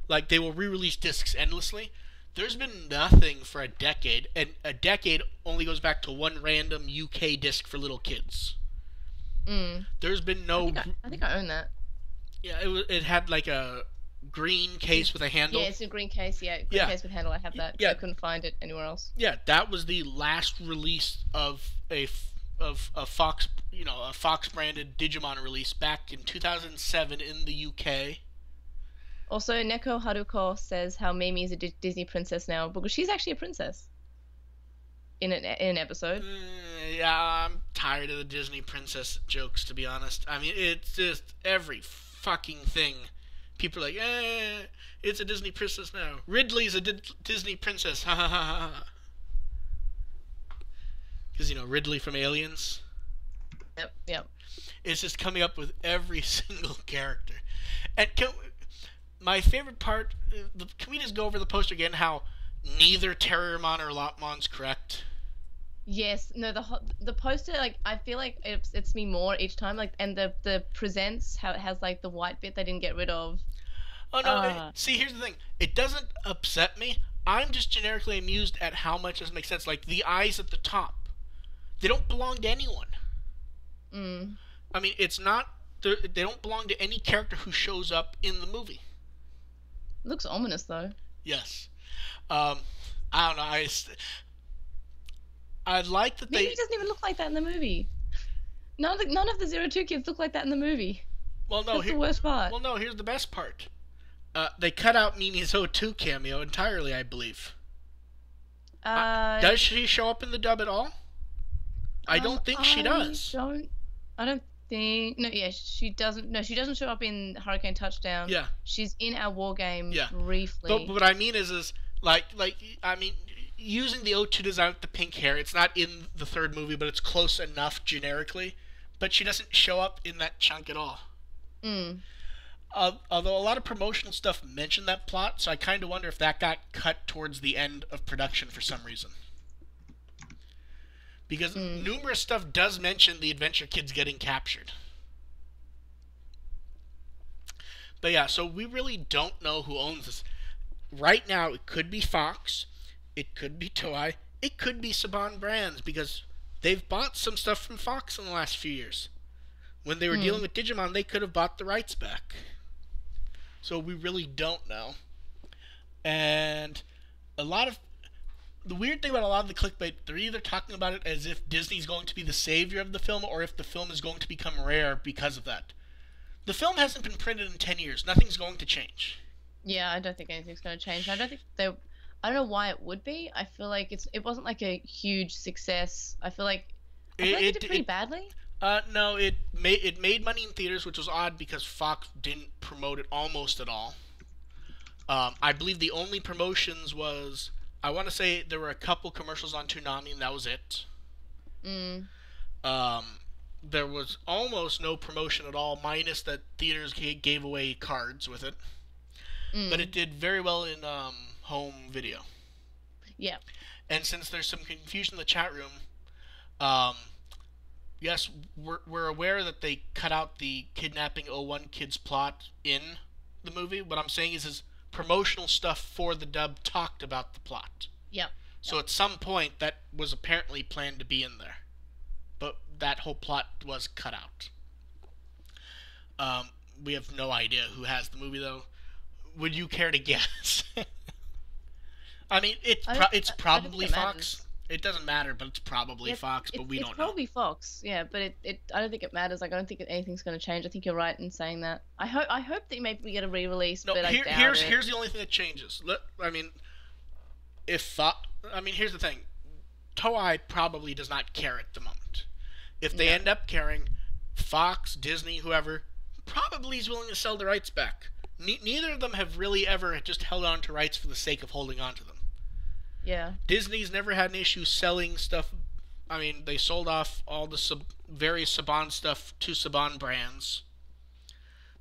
like they will re-release discs endlessly. There's been nothing for a decade, and a decade only goes back to one random UK disc for little kids. mm. There's been no. I think I own that. Yeah, it had like a green case with a Yeah, handle. it's a green case. Yeah, green Yeah, case with handle. I have that because yeah, I couldn't find it anywhere else. yeah. That was the last release of of a Fox, a Fox branded Digimon release back in 2007 in the UK. Also, Neko Haruko says how Mimi is a Disney princess now because she's actually a princess in an episode. Yeah, I'm tired of the Disney princess jokes, to be honest. I mean, it's just every fucking thing. People are like, it's a Disney princess now. Ridley's a Disney princess. Ha ha ha ha. Because, Ridley from Aliens. Yep, yep. It's just coming up with every single character. And my favorite part, can we just go over the poster again? How neither Terriermon or Lopmon's correct. Yes, no, the poster, like I feel like it's me more each time, like, and the presents how it has like the white bit they didn't get rid of. Oh no! Uh, See, here's the thing. It doesn't upset me. I'm just generically amused at how much this makes sense. Like the eyes at the top, they don't belong to anyone. mm. I mean, it's not. They don't belong to any character who shows up in the movie. Looks ominous though. Yes. Um, I don't know. I like that Mimi they. doesn't even look like that in the movie. None of the 02 kids look like that in the movie. Well, no, That's here. the worst part. Well, no. Here's the best part. They cut out Mimi's O2 cameo entirely, I believe. Uh, Does she show up in the dub at all? I don't think she does. I don't think. No, yeah, she doesn't. No, she doesn't show up in Hurricane Touchdown. Yeah, She's in our war game yeah. But briefly. what I mean is like I mean, using the O2 design with the pink hair, it's not in the third movie, but it's close enough generically. But she doesn't show up in that chunk at all. Mm. Although a lot of promotional stuff mentioned that plot, so I kind of wonder if that got cut towards the end of production for some reason. Because numerous stuff does mention the Adventure Kids getting captured. But yeah, so we really don't know who owns this. Right now, it could be Fox, it could be Toei, it could be Saban Brands, because they've bought some stuff from Fox in the last few years. When they were dealing with Digimon, they could have bought the rights back. So we really don't know. And a lot of the weird thing about a lot of the clickbait, they're either talking about it as if Disney's going to be the savior of the film, or if the film is going to become rare because of that. The film hasn't been printed in 10 years. Nothing's going to change. Yeah, I don't think anything's going to change. I don't think they. I don't know why it would be. I feel like it wasn't like a huge success. I feel like it did pretty badly. No, it made money in theaters, which was odd because Fox didn't promote it almost at all. I believe the only promotions was, I want to say there were a couple commercials on Toonami, and that was it. Mm. Um, there was almost no promotion at all, minus that theaters gave away cards with it. But it did very well in home video. Yeah. And since there's some confusion in the chat room, um, yes, we're aware that they cut out the kidnapping O1 kids plot in the movie. What I'm saying is promotional stuff for the dub talked about the plot. Yep. So at some point that was apparently planned to be in there, but that whole plot was cut out. We have no idea who has the movie though. Would you care to guess? I mean, it's I don't think probably it Fox. matters. It doesn't matter, but it's probably Yeah, Fox, but we it's don't know. probably Fox, yeah, but I don't think it matters. Like I don't think anything's going to change. I think you're right in saying that. I hope that maybe we get a re-release, No, but I doubt here's the only thing that changes. I mean, here's the thing. Toei probably does not care at the moment. If they No. end up caring, Fox, Disney, whoever, probably is willing to sell the rights back. Neither of them have really ever just held on to rights for the sake of holding on to them. Yeah. Disney's never had an issue selling stuff. I mean, they sold off all the various Saban stuff to Saban brands.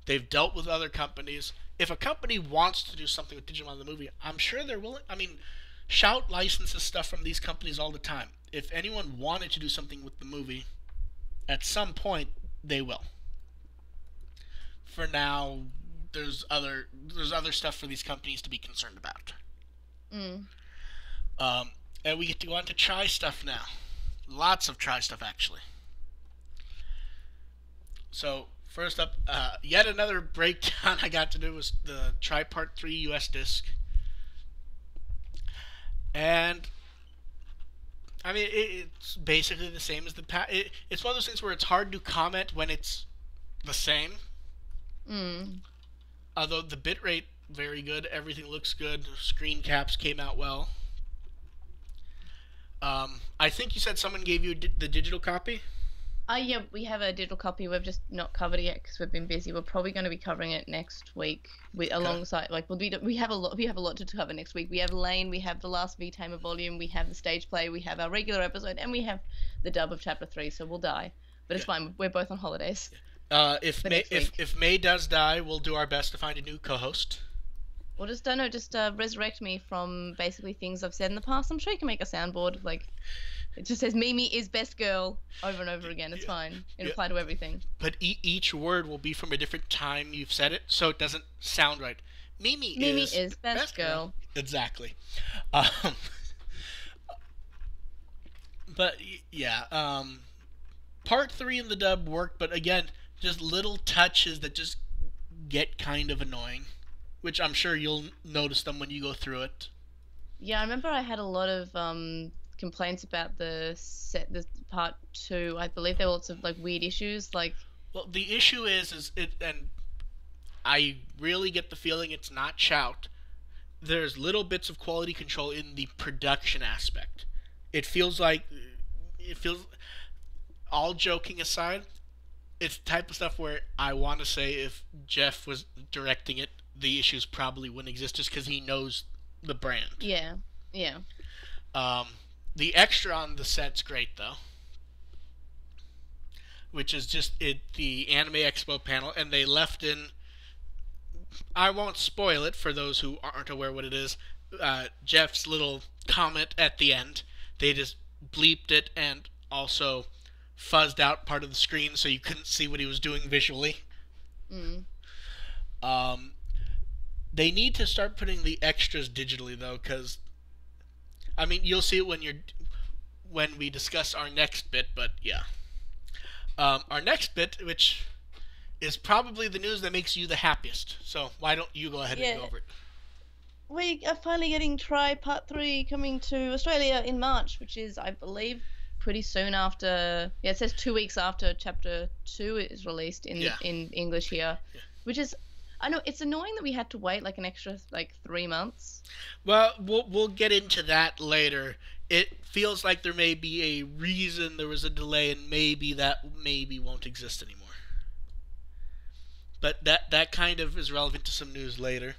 They've dealt with other companies. If a company wants to do something with Digimon the movie, I'm sure they're willing. I mean, Shout licenses stuff from these companies all the time. If anyone wanted to do something with the movie, at some point they will. For now, there's other stuff for these companies to be concerned about. Mm. And we get to go on to try stuff now. Lots of try stuff, actually. So, first up, yet another breakdown I got to do was the Try Part 3 US disc. And, I mean, it's basically the same as the past. It's one of those things where it's hard to comment when it's the same. Mm. Although the bitrate, very good. Everything looks good. Screen caps came out well. I think you said someone gave you the digital copy? Yeah, we have a digital copy. We've just not covered it yet because we've been busy. We're probably going to be covering it next week. Alongside, like, we have a lot to cover next week. We have Lane, we have the last V-Tamer volume, we have the stage play, we have our regular episode, and we have the dub of Chapter 3. So we'll die, but it's fine. We're both on holidays. If May does die, we'll do our best to find a new co-host. Or just resurrect me from basically things I've said in the past. I'm sure you can make a soundboard. Like, it just says Mimi is best girl over and over again. It's fine. It'll apply to everything. But each word will be from a different time you've said it, so it doesn't sound right. Mimi is best girl. Exactly. But yeah, part 3 in the dub worked, but again, just little touches that just get kind of annoying, which I'm sure you'll notice them when you go through it. Yeah, I remember I had a lot of complaints about the part 2. I believe there were lots of like weird issues. Like, Well, the issue is it, and I really get the feeling it's not Shout. There's little bits of quality control in the production aspect. It feels like it feels all joking aside, it's the type of stuff where I want to say if Jeff was directing it, the issues probably wouldn't exist just because he knows the brand. yeah, yeah. Um, the extra on the set's great though, which is just the Anime Expo panel, and they left in. I won't spoil it for those who aren't aware what it is. Jeff's little comment at the end. They just bleeped it and also fuzzed out part of the screen so you couldn't see what he was doing visually. Mm. They need to start putting the extras digitally though, because I mean you'll see it when we discuss our next bit. But yeah, our next bit, which is probably the news that makes you the happiest. So why don't you go ahead and go over it? We are finally getting Try Part 3 coming to Australia in March, which is, I believe, pretty soon after. Yeah, it says 2 weeks after Chapter 2 is released in English here, which is. I know it's annoying that we had to wait like an extra like 3 months. Well, we'll get into that later. It feels like there may be a reason there was a delay, and maybe that won't exist anymore. But that kind of is relevant to some news later.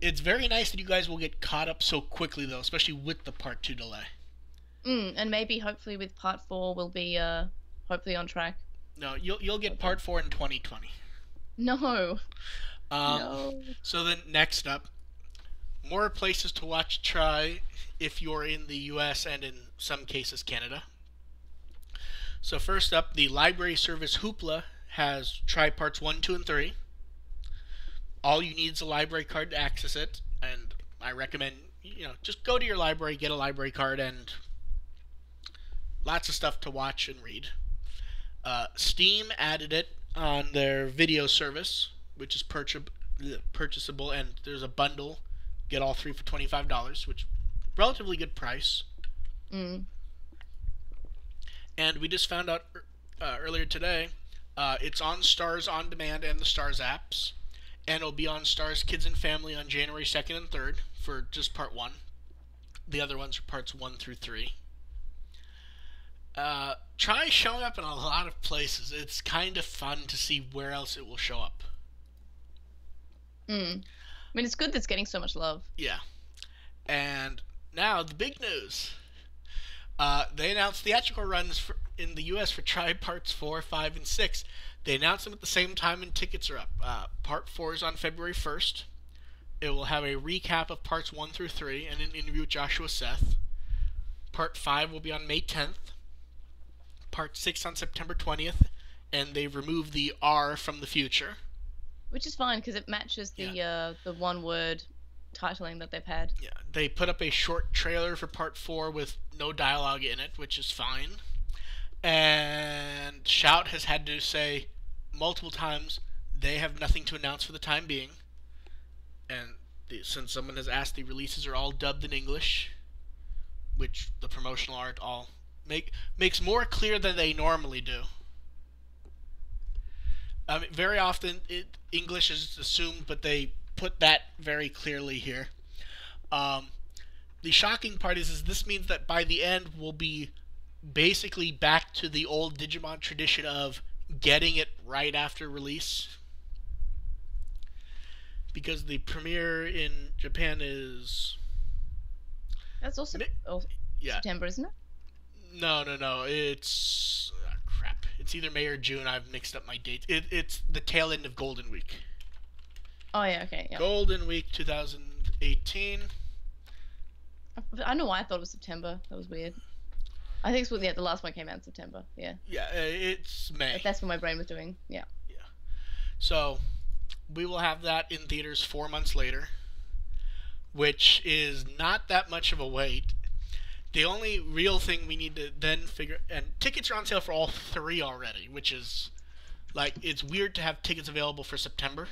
It's very nice that you guys will get caught up so quickly, though, especially with the Part 2 delay. And maybe, hopefully, with Part 4, we'll be hopefully on track. No, you'll get Part 4 in 2020. No. No. So then, next up, more places to watch Try if you're in the U.S. and in some cases Canada. So first up, the library service Hoopla has Try Parts 1, 2, and 3. All you need is a library card to access it, and I recommend, just go to your library, get a library card, and lots of stuff to watch and read. Steam added it on their video service, which is purchasable, and there's a bundle, get all 3 for $25, which relatively good price. And we just found out earlier today, it's on Stars On Demand and the Stars apps. And it'll be on Stars Kids and Family on January 2nd and 3rd for just Part 1. The other ones are Parts 1 through 3. Try showing up in a lot of places. It's kind of fun to see where else it will show up. I mean, it's good that it's getting so much love. Yeah. And now, the big news. They announced theatrical runs in the U.S. for Try Parts 4, 5, and 6. They announced them at the same time and tickets are up. Part 4 is on February 1st. It will have a recap of Parts 1 through 3 and an interview with Joshua Seth. Part 5 will be on May 10th. Part 6 on September 20th. And they've removed the R from the future. Which is fine, because it matches the one-word titling that they've had. Yeah, they put up a short trailer for Part 4 with no dialogue in it, which is fine. And Shout has had to say multiple times they have nothing to announce for the time being. And since someone has asked, the releases are all dubbed in English, which the promotional art all makes more clear than they normally do. I mean, very often English is assumed, but they put that very clearly here. The shocking part is this means that by the end we'll be basically back to the old Digimon tradition of getting it right after release. Because the premiere in Japan is... That's also September, isn't it? No. It's... crap. It's either May or June. I've mixed up my dates. It's the tail end of Golden Week. Oh, yeah, okay. Yeah. Golden Week 2018. I don't know why I thought it was September. That was weird. I think it's the last one came out in September. Yeah. Yeah, it's May. But that's what my brain was doing. Yeah. Yeah. So, we will have that in theaters 4 months later, which is not that much of a wait. The only real thing we need to then figure... And tickets are on sale for all 3 already, which is... Like, it's weird to have tickets available for September.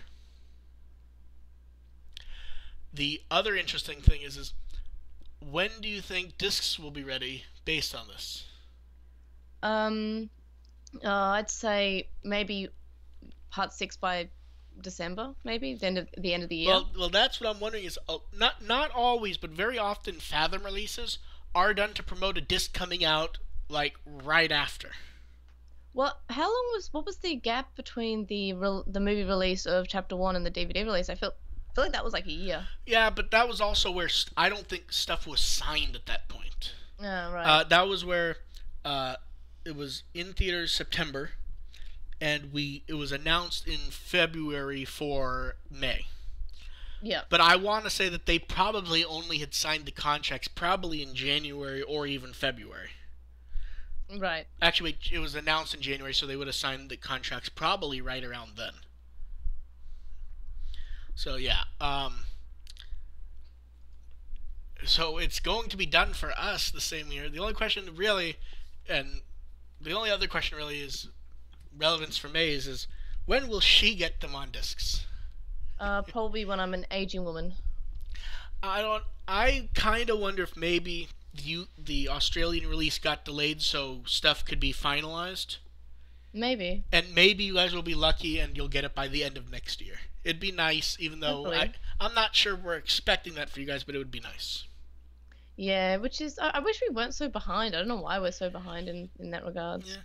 The other interesting thing is when do you think discs will be ready based on this? Um, I'd say maybe part six by December, maybe the end of the year. Well, that's what I'm wondering is not always, but very often Fathom releases are done to promote a disc coming out like right after. How long was what was the gap between the movie release of Chapter One and the DVD release? I feel like that was like a year. Yeah, but that was also where I don't think stuff was signed at that point. Oh, right. That was where uh, it was in theaters September, and it was announced in February for May. Yeah. But I want to say that they probably only had signed the contracts probably in January or even February. Right. Actually, it was announced in January, so they would have signed the contracts probably right around then. So yeah, so it's going to be done for us the same year. The only question really, and the only other question really is relevance for Maze is when will she get them on discs? Probably when I'm an aging woman. I don't. I kind of wonder if maybe the Australian release got delayed so stuff could be finalized, Maybe. and maybe you guys will be lucky and you'll get it by the end of next year. It'd be nice, even though Hopefully. I'm not sure we're expecting that for you guys, but it would be nice. Yeah, which is I wish we weren't so behind. I don't know why we're so behind in that regards. Yeah.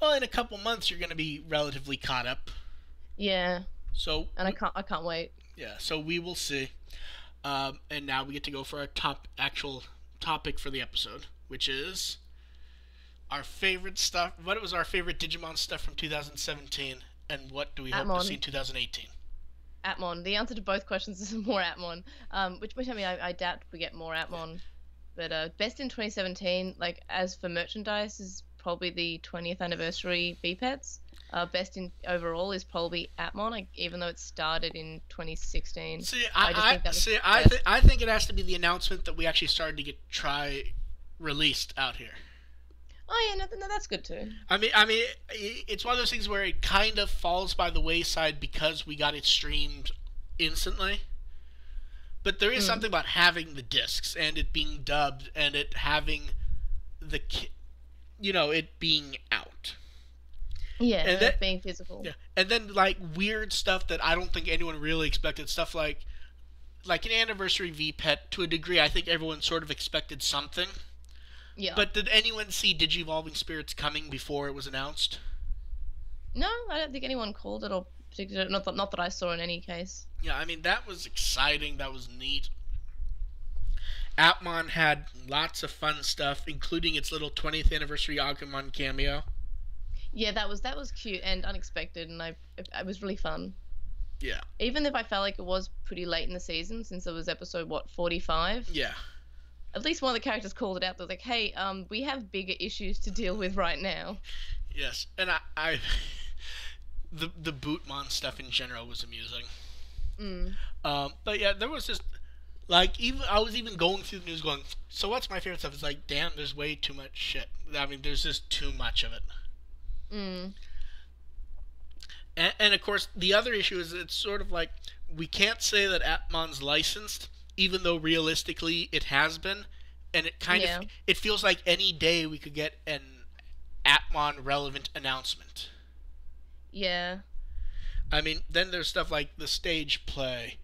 Well, in a couple months, you're going to be relatively caught up. Yeah, So and I can't wait. yeah, so we will see. And now we get to go for our actual topic for the episode, which is our favorite stuff. What was our favorite Digimon stuff from 2017, and what do we hope to see in Atmon. 2018? Atmon. The answer to both questions is more Atmon. Which I mean I doubt we get more Atmon. But best in 2017, like as for merchandise, is probably the 20th anniversary B-Pets. Best in overall is probably Atmon, like, even though it started in 2016. See, I just think that was see. best. I think it has to be the announcement that we actually started to get released out here. Oh yeah, no, that's good too. It's one of those things where it kind of falls by the wayside because we got it streamed instantly. But there is Mm. something about having the discs and it being dubbed and it having it being out. Yeah, And then being physical. yeah, and then like weird stuff that I don't think anyone really expected. Stuff like an anniversary VPET to a degree. I think everyone sort of expected something. Yeah. But did anyone see Digivolving Spirits coming before it was announced? No, I don't think anyone called it or predicted it. Not that I saw in any case. Yeah, I mean that was exciting. That was neat. Atmon had lots of fun stuff, including its little 20th anniversary Agumon cameo. Yeah, that was cute and unexpected, and it was really fun. Yeah, Even if I felt like it was pretty late in the season, since it was episode 45. yeah, At least one of the characters called it out. They're like, "Hey, we have bigger issues to deal with right now." yes. And I the Bootmon stuff in general was amusing. Mm. But yeah, there was just like even I was even going through the news going, so what's my favorite stuff? It's like, damn, there's way too much shit. I mean, there's just too much of it. Mm. And of course, the other issue is it's sort of like we can't say that Atmon's licensed, even though realistically it has been, and it kind Yeah. of it feels like any day we could get an Atmon relevant announcement. Yeah. I mean, then there's stuff like the stage play,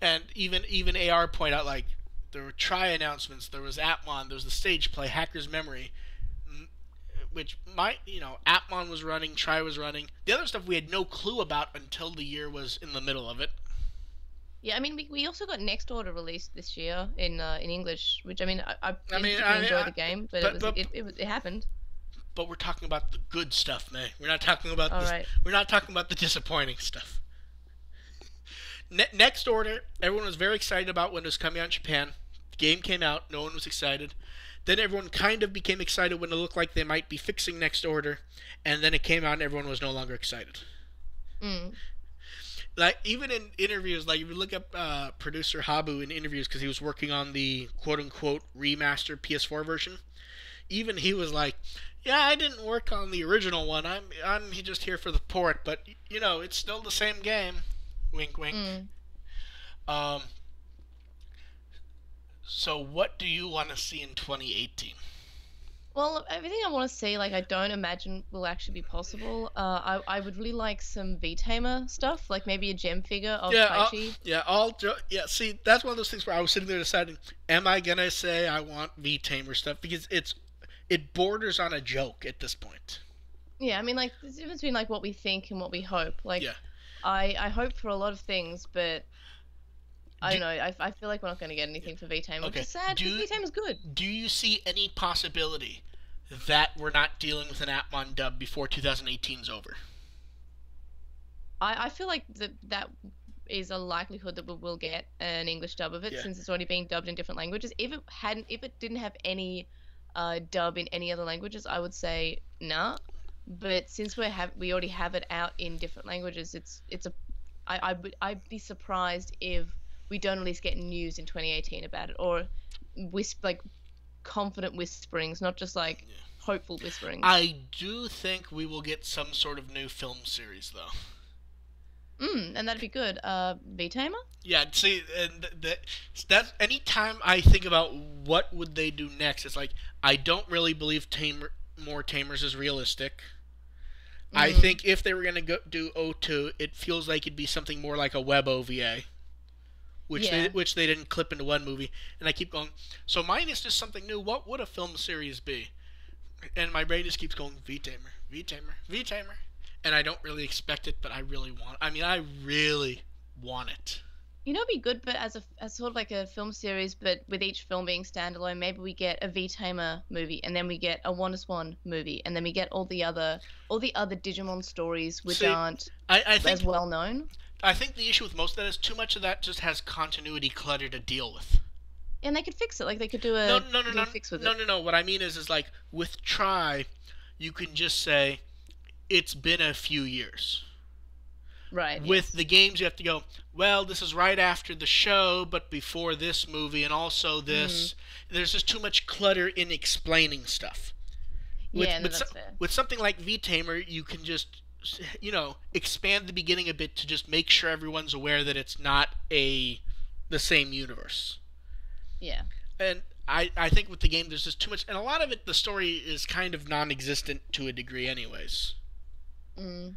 and even AR point out like there were try announcements, there was Atmon, there was the stage play, Hacker's Memory, which Atmon was running, Try was running. The other stuff we had no clue about until the year was in the middle of it. Yeah, I mean, we also got Next Order released this year in English, which I mean, I I didn't mean, particularly enjoy the game, but but it happened. but we're talking about the good stuff, May. We're not talking about All this. right. We're not talking about the disappointing stuff. Next Order, everyone was very excited about when it was coming out in Japan. The game came out, no one was excited. Then everyone kind of became excited when it looked like they might be fixing Next Order, and then it came out and everyone was no longer excited. Mm. Like even in interviews, like if you look up producer Habu in interviews because he was working on the quote unquote remastered PS4 version, even he was like, "Yeah, I didn't work on the original one. I'm just here for the port, but it's still the same game." Wink, wink. Mm. Um, So, what do you want to see in 2018? Well, everything I want to see, like I don't imagine will actually be possible. I would really like some V-Tamer stuff, like maybe a gem figure of Yeah, Taichi. yeah. See, that's one of those things where I was sitting there deciding, am I gonna say I want V Tamer stuff because it borders on a joke at this point. Yeah, I mean, like there's a difference between like what we think and what we hope. Like, Yeah. I hope for a lot of things, but I Do, don't know. I feel like we're not going to get anything for V-Tamer, which okay. is sad because V-Tamer's good. Do you see any possibility that we're not dealing with an Atmon dub before 2018 is over? I feel like that is a likelihood that we will get an English dub of it Yeah. since it's already being dubbed in different languages. If it didn't have any dub in any other languages, I would say nah. But since we already have it out in different languages, I'd be surprised if we don't at least get news in 2018 about it, or like confident whisperings, not just like Yeah. hopeful whisperings. I do think we will get some sort of new film series, though. And that'd be good. V-Tamer? Yeah, see, and that's anytime I think about what would they do next, it's like I don't really believe more Tamers is realistic. I think if they were gonna do O2, it feels like it'd be something more like a web OVA, Yeah. which they didn't clip into one movie. And I keep going. So mine is just something new. What would a film series be? And my brain just keeps going V Tamer, V Tamer, V Tamer, and I don't really expect it, but I really want. I mean, I really want it. It'd be good, but as sort of like a film series, but with each film being standalone, maybe we get a V-Tamer movie, and then we get a WonderSwan movie, and then we get all the other Digimon stories which See, aren't I think as well known. I think the issue with most of that is too much of that just has continuity clutter to deal with. And they could fix it, like they could No, no, no, do a no, fix with no, it. no, no. What I mean is like with Try, you can just say it's been a few years. Right, With yes. the games, you have to go, well, this is right after the show, but before this movie, and also this. There's just too much clutter in explaining stuff. Yeah, no, that's fair. With something like V-Tamer, you can just, expand the beginning a bit to just make sure everyone's aware that it's not the same universe. Yeah. And I think with the game, there's just too much, and a lot of it, the story is kind of non-existent to a degree, anyways. Mm.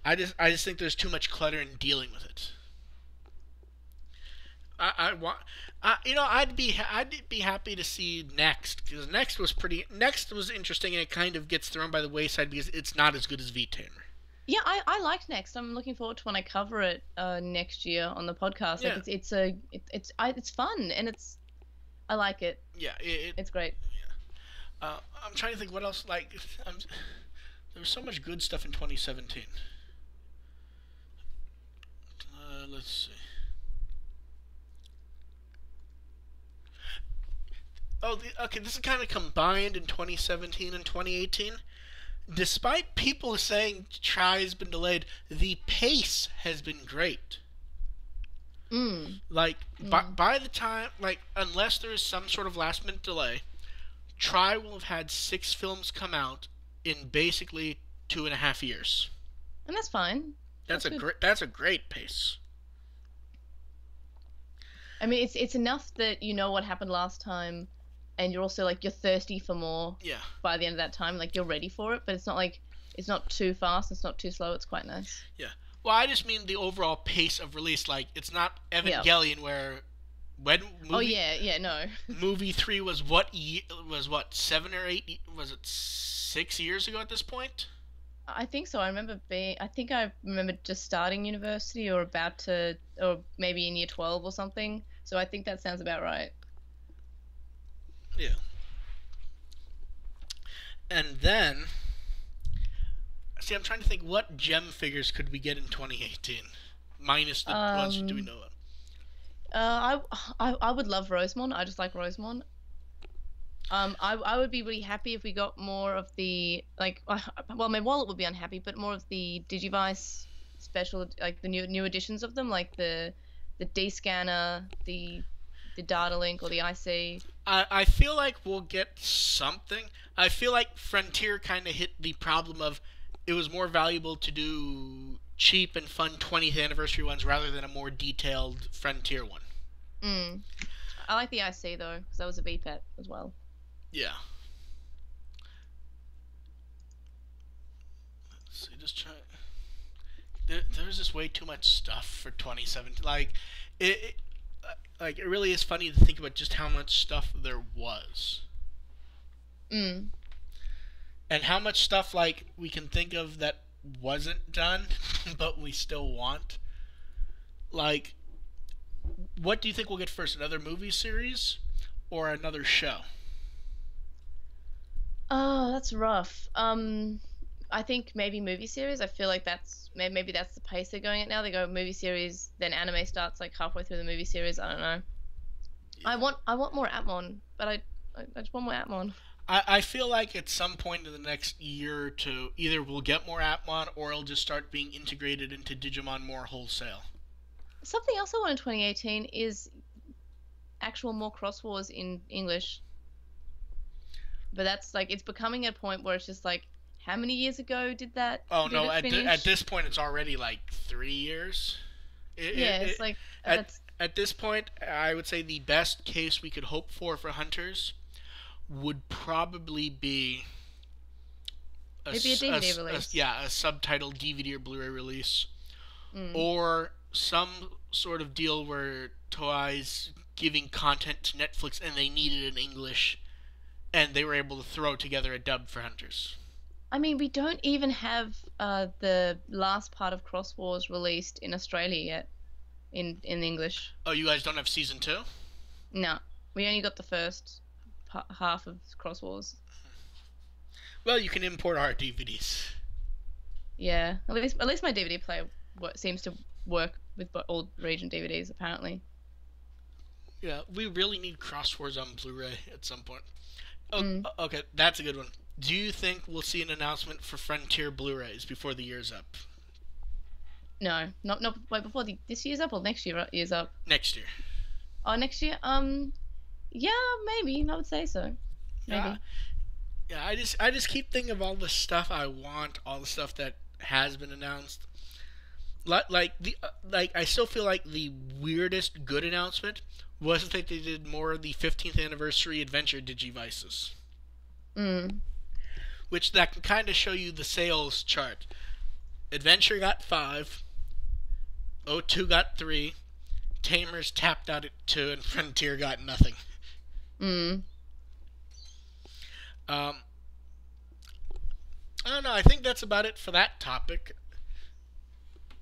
I just think there's too much clutter in dealing with it. I want, I'd be happy to see Next because Next was interesting and it kind of gets thrown by the wayside because it's not as good as V Tamer. Yeah, I liked Next. I'm looking forward to when I cover it next year on the podcast. Yeah. Like it's fun and I like it. Yeah, It's great. I'm trying to think what else. There was so much good stuff in 2017. Let's see. Okay. This is kind of combined in 2017 and 2018. Despite people saying Try has been delayed, the pace has been great. Mm. Like by the time, unless there is some sort of last minute delay, Try will have had 6 films come out in basically 2.5 years. And that's fine. That's good. That's a great pace. I mean, it's enough that you know what happened last time, and you're also like you're thirsty for more. Yeah. By the end of that time, like you're ready for it, but it's not like it's not too fast, it's not too slow. It's quite nice. Yeah. Well, I just mean the overall pace of release. Like, it's not Evangelion where when no. movie 3 was what 7 or 8 was it 6 years ago at this point? I think so. I think I remember just starting university or about to, or maybe in year 12 or something. So I think that sounds about right. Yeah. And then, see, I'm trying to think what gem figures could we get in 2018, minus the ones do we know of. I would love Rosemon. I just like Rosemon. I would be really happy if we got more of the well, my wallet would be unhappy, but more of the Digivice special, like the new editions of them, like the D scanner, the data link or the IC. I feel like we'll get something. I feel like Frontier kind of hit the problem of it was more valuable to do cheap and fun 20th anniversary ones rather than a more detailed Frontier one. I like the IC though, because that was a VPET as well. Yeah. So just try. There's just way too much stuff for 2017. Like it really is funny to think about just how much stuff there was, Mm. and how much stuff like we can think of that wasn't done, but we still want. Like, what do you think we'll get first? Another movie series, or another show? Oh, that's rough. I think maybe movie series. I feel like maybe that's the pace they're going at now. They go movie series, then anime starts like halfway through the movie series. I don't know. I want more Atmon, but I just want more Atmon. I feel like at some point in the next year or two, either we'll get more Atmon or it'll just start being integrated into Digimon more wholesale. Something else I want in 2018 is actual more Cross Wars in English. But that's like it's becoming a point where it's just like, how many years ago Oh did no! it At finish? this point, it's already like 3 years. Yeah, it's It, like at that's at this point, I would say the best case we could hope for hunters would probably be maybe a DVD release. yeah, a subtitled DVD or Blu-ray release, Mm. or some sort of deal where Toei's giving content to Netflix and they needed it in English, and they were able to throw together a dub for hunters. I mean, we don't even have the last part of Cross Wars released in Australia yet in English. Oh, you guys don't have season two? No, we only got the first half of Cross Wars. Well, you can import our DVDs. Yeah, at least my DVD player seems to work with all region DVDs apparently. Yeah, we really need Cross Wars on Blu-ray at some point. Oh, Mm. okay, that's a good one. Do you think we'll see an announcement for Frontier Blu-rays before the year's up? No, not wait before this year's up or next year's up. Next year. Oh, next year. Yeah, maybe. I would say so. Yeah, Maybe. yeah. I just keep thinking of all the stuff I want, all the stuff that has been announced. Like I still feel like the weirdest good announcement was that they did more of the 15th anniversary adventure Digivices, Mm. which that can kind of show you the sales chart. Adventure got 5, O2 got 3, Tamers tapped out at 2, and Frontier got nothing. Mm. Um, I don't know. I think that's about it for that topic.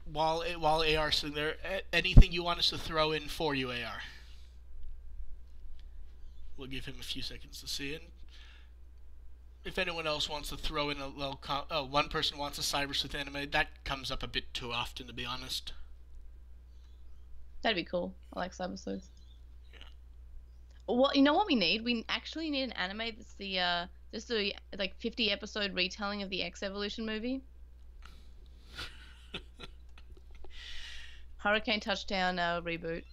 While AR's sitting there, anything you want us to throw in for you, AR? We'll give him a few seconds to see it. If anyone else wants to throw in a little, one person wants a Cyber Sleuth anime, that comes up a bit too often, to be honest. That'd be cool. I like Cyber Sleuth. Yeah. Well, you know what we need? We actually need an anime that's the just a like 50 episode retelling of the X Evolution movie. Hurricane Touchdown reboot.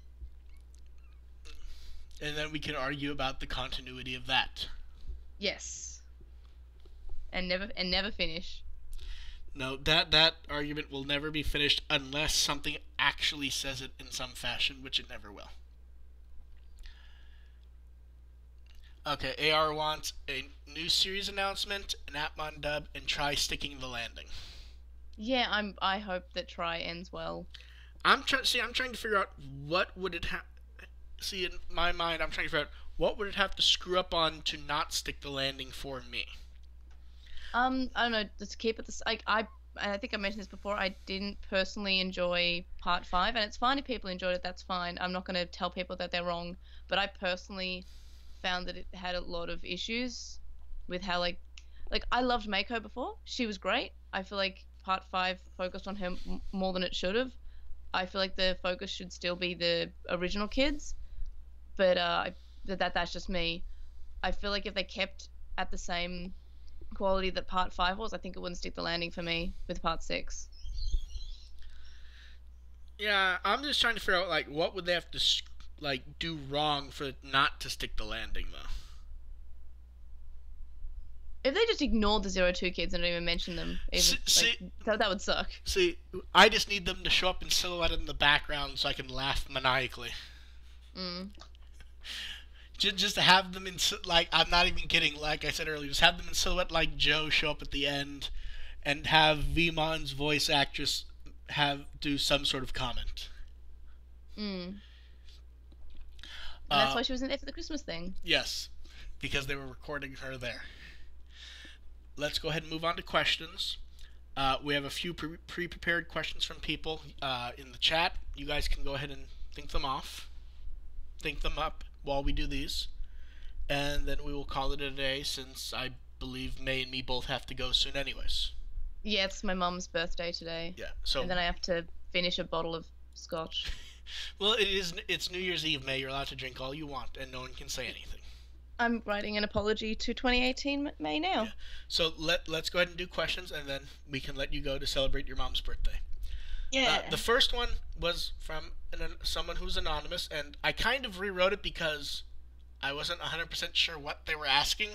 And then we can argue about the continuity of that. Yes. And never finish. No, that argument will never be finished unless something actually says it in some fashion, which it never will. Okay, AR wants a new series announcement, an Atmon dub, and try sticking the landing. Yeah, I hope that Try ends well. I'm trying to figure out what would it have. See, in my mind, I'm trying to figure out what would it have to screw up on to not stick the landing for me. I don't know. Just keep it this. Like I think I mentioned this before. I didn't personally enjoy part 5, and it's fine if people enjoyed it. That's fine. I'm not going to tell people that they're wrong. But I personally found that it had a lot of issues with how like I loved Mako before. She was great. I feel like part 5 focused on her more than it should have. I feel like the focus should still be the original kids, but that's just me. I feel like if they kept at the same quality that part 5 was, I think it wouldn't stick the landing for me with part 6. Yeah, I'm just trying to figure out like what would they have to do wrong for it not to stick the landing though. If they just ignored the 02 kids and didn't even mention them, even that would suck. See, I just need them to show up in silhouette in the background so I can laugh maniacally. Mm. Just to have them in like I'm not even kidding. Like I said earlier, just have them in silhouette like Joe show up at the end, and have Veemon's voice actress have do some sort of comment. Mm. And that's Uh, why she wasn't there for the Christmas thing. yes, because they were recording her there. Let's go ahead and move on to questions. We have a few pre-prepared questions from people in the chat. You guys can go ahead and think them up while we do these, and then we will call it a day since I believe May and me both have to go soon anyways. Yeah, it's my mum's birthday today. Yeah, so And then I have to finish a bottle of scotch. well, it's New Year's Eve, May. You're allowed to drink all you want, and no one can say anything. I'm writing an apology to 2018 May now. Yeah. So let's go ahead and do questions, and then we can let you go to celebrate your mom's birthday. Yeah. The first one was from someone who's anonymous, and I kind of rewrote it because I wasn't 100% sure what they were asking.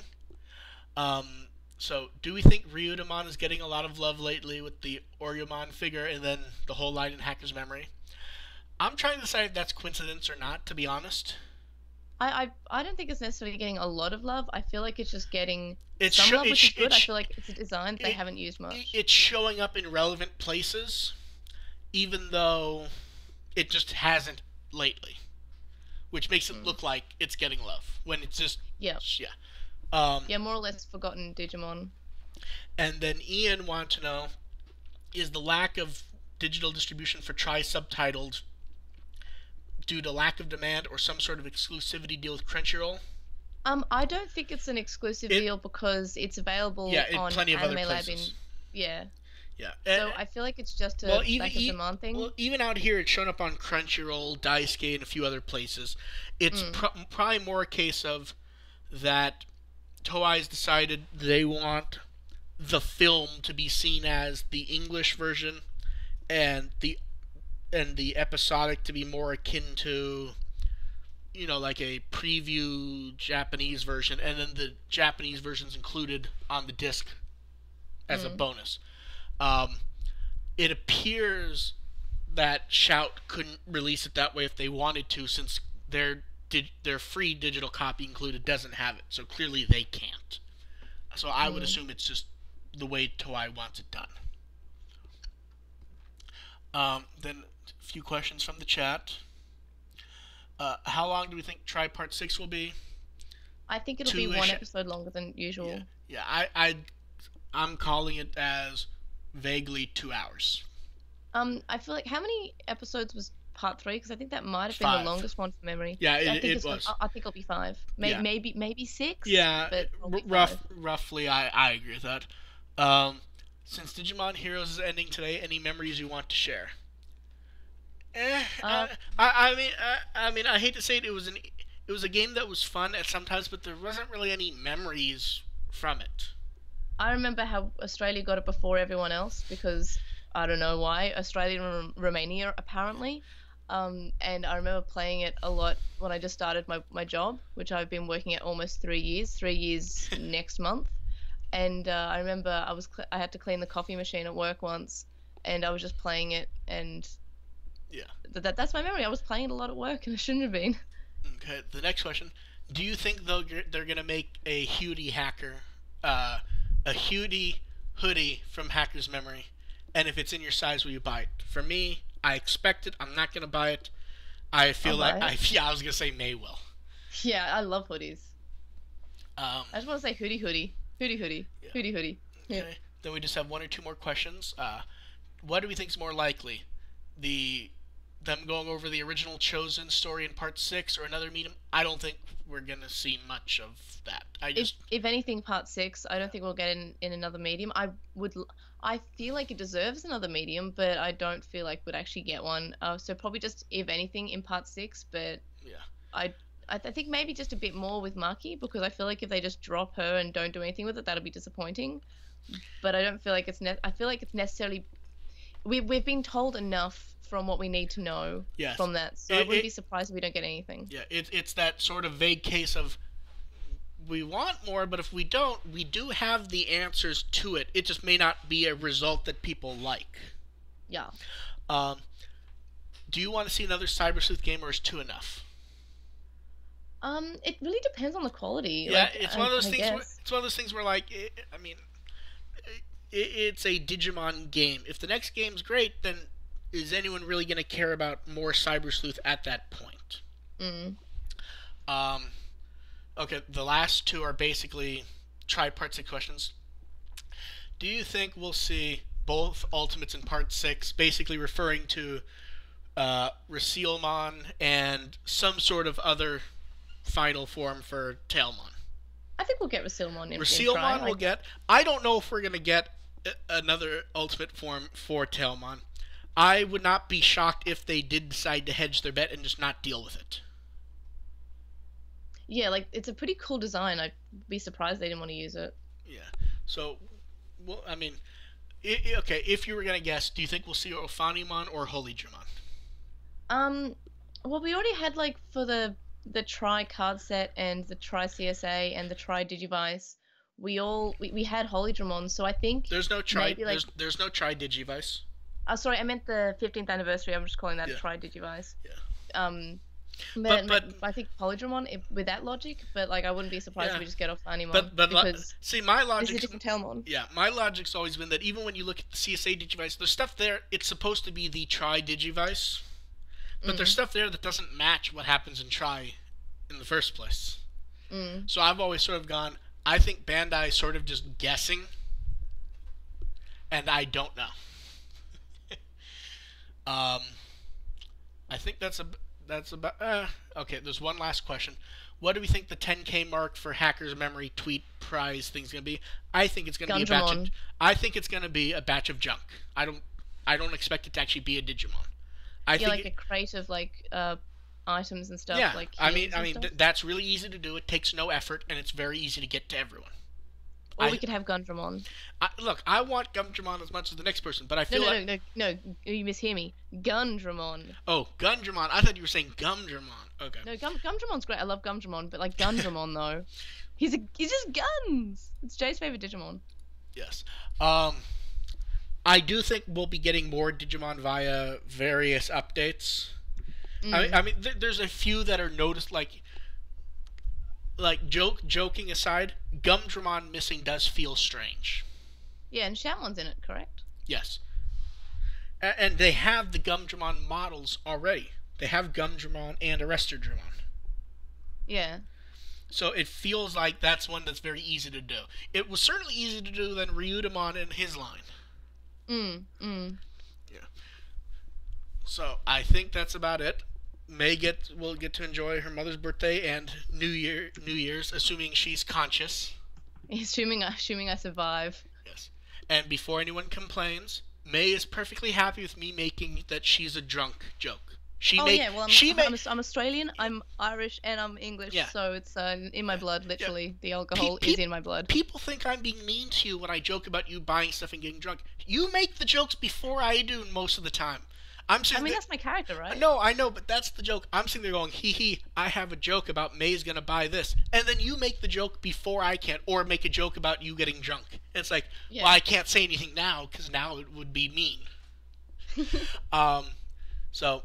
So, do we think Ryudomon is getting a lot of love lately with the Oryomon figure and then the whole line in Hacker's Memory? I'm trying to decide if that's coincidence or not, to be honest. I don't think it's necessarily getting a lot of love. I feel like it's just getting It's some sho- love, it's which is sh- good. it's I sh- feel like it's a design they it- haven't used much. it's showing up in relevant places, even though it just hasn't lately, which makes it look like it's getting love when it's just Yeah. yeah. Yeah, more or less forgotten Digimon. And then Ian wanted to know, is the lack of digital distribution for Tri-subtitled due to lack of demand or some sort of exclusivity deal with Crunchyroll? I don't think it's an exclusive It- deal because it's available Yeah, in on plenty of other Anime Lab in places. yeah. Yeah. So I feel like it's just a well, lack of demand thing. well, even out here, it's shown up on Crunchyroll, Daisuke, and a few other places. It's probably more a case of that Toei's decided they want the film to be seen as the English version, and the episodic to be more akin to, like a preview Japanese version, and then the Japanese version's included on the disc as a bonus. It appears that Shout couldn't release it that way if they wanted to, since their free digital copy included doesn't have it. So clearly they can't. So I would assume it's just the way Toei wants it done. Then a few questions from the chat. How long do we think Try Part 6 will be? I think it'll be Two-ish. one episode longer than usual. Yeah. I'm calling it as vaguely 2 hours. I feel like how many episodes was part 3? Because I think that might have been 5. the longest one from memory. Yeah, I think it was. I think it'll be 5. Yeah. Maybe 6. Yeah, but probably 5. roughly, I agree with that. Since Digimon Heroes is ending today, any memories you want to share? I mean, I hate to say it. It was a game that was fun at some times, but there wasn't really any memories from it. I remember how Australia got it before everyone else because I don't know why. Australia and Romania apparently. And I remember playing it a lot when I just started my job, which I've been working at almost 3 years. 3 years next month. And I remember I had to clean the coffee machine at work once, and I was just playing it, and Yeah. that's my memory. I was playing it a lot at work, and I shouldn't have been. Okay. The next question: do you think they're gonna make a Hootie a Hootie hoodie from Hacker's Memory? And if it's in your size, will you buy it? For me, I expect it. I'm not gonna buy it. I feel I'll like buy it. I was gonna say May will. Yeah, I love hoodies. Um, I just want to say hoodie, Yeah. hoodie. Yeah. Okay. Then we just have one or two more questions. What do we think is more likely? Them going over the original Chosen story in part 6 or another medium? I don't think we're gonna see much of that. If anything, part 6, I don't think we'll get in another medium. I feel like it deserves another medium, but I don't feel like we'd actually get one. So probably just if anything in part 6, but Yeah. I think maybe just a bit more with Maki, because I feel like if they just drop her and don't do anything with it, that'll be disappointing. But I don't feel like I feel like it's necessarily. We've been told enough from what we need to know Yes. from that, so I wouldn't be surprised if we don't get anything. Yeah, it's that sort of vague case of we want more, but if we don't, we do have the answers to it. It just may not be a result that people like. Yeah. Do you want to see another Cyber Sleuth game, or is 2 enough? It really depends on the quality. Yeah, Like, it's one of those I things. guess. It's one of those things where, like, I mean, it's a Digimon game. If the next game's great, then is anyone really going to care about more Cyber Sleuth at that point? Mm. Um, okay, the last two are basically tripartite questions. Do you think we'll see both Ultimates in Part 6, basically referring to Racielmon and some sort of other final form for Tailmon? I think we'll get Rasilmon in try. Racielmon will get. I don't know if we're going to get another Ultimate form for Tailmon. I would not be shocked if they did decide to hedge their bet and just not deal with it. Yeah, like it's a pretty cool design. I'd be surprised they didn't want to use it. Yeah. So, well, I mean, okay, if you were going to guess, do you think we'll see Ophanimon or Holy Dramon? Um, well, we already had like for the Tri card set and the Tri CSA and the Tri Digivice, we had Holy Dramon, so I think There's no Tri. maybe like There's no Tri Digivice. sorry, I meant the 15th anniversary. I'm just calling that Yeah. Tri Digivice. Yeah. Um, But I think Polydramon with that logic, but like I wouldn't be surprised Yeah. if we just get off Animon but because see, my this is a logic. different Telmon. Yeah, my logic's always been that even when you look at the CSA Digivice, there's stuff there. It's supposed to be the Tri Digivice, but there's stuff there that doesn't match what happens in Tri in the first place. So I've always sort of gone. I think Bandai is sort of just guessing, and I don't know. I think that's about. Okay, there's one last question. What do we think the 10K mark for Hacker's Memory tweet prize thing's gonna be? I think it's gonna be a batch of. Gundramon. I think it's gonna be a batch of junk. I don't expect it to actually be a Digimon. I Yeah, think like a crate of like items and stuff. yeah. Like I heals and mean stuff. that's really easy to do. It takes no effort, and it's very easy to get to everyone. Or I- we could have Gundramon. Look, I want Gundramon as much as the next person, but I No, feel no, like no, no, no. You mishear me. Gundramon. oh Gundramon. I thought you were saying Gumdramon. Okay. No, Gumdramon's great. I love Gumdramon, but like Gundramon though, he's just guns. It's Jay's favorite Digimon. Yes. I do think we'll be getting more Digimon via various updates. I mean, there's a few that are noticed, like joking aside, Gumdramon missing does feel strange. Yeah, and Shamon's in it, correct? Yes. And they have the Gumdramon models already. They have Gumdramon and Arresterdramon. Yeah. So it feels like that's one that's very easy to do. It was certainly easier to do than Ryudamon and his line. Yeah. So I think that's about it. Will get to enjoy her mother's birthday and New Year's, assuming she's conscious. Assuming I survive. Yes. And before anyone complains, May is perfectly happy with me making that she's a drunk joke. I'm Australian, I'm Irish, and I'm English, Yeah. so it's in my blood, literally. The alcohol is in my blood. People think I'm being mean to you when I joke about you buying stuff and getting drunk. You make the jokes before I do most of the time. That's my character, right? No, I know, but that's the joke. I'm sitting there going, hee hee, I have a joke about May's gonna buy this. And then you make the joke before I can, or make a joke about you getting drunk. And it's like, Yeah. well, I can't say anything now, because now it would be mean. So,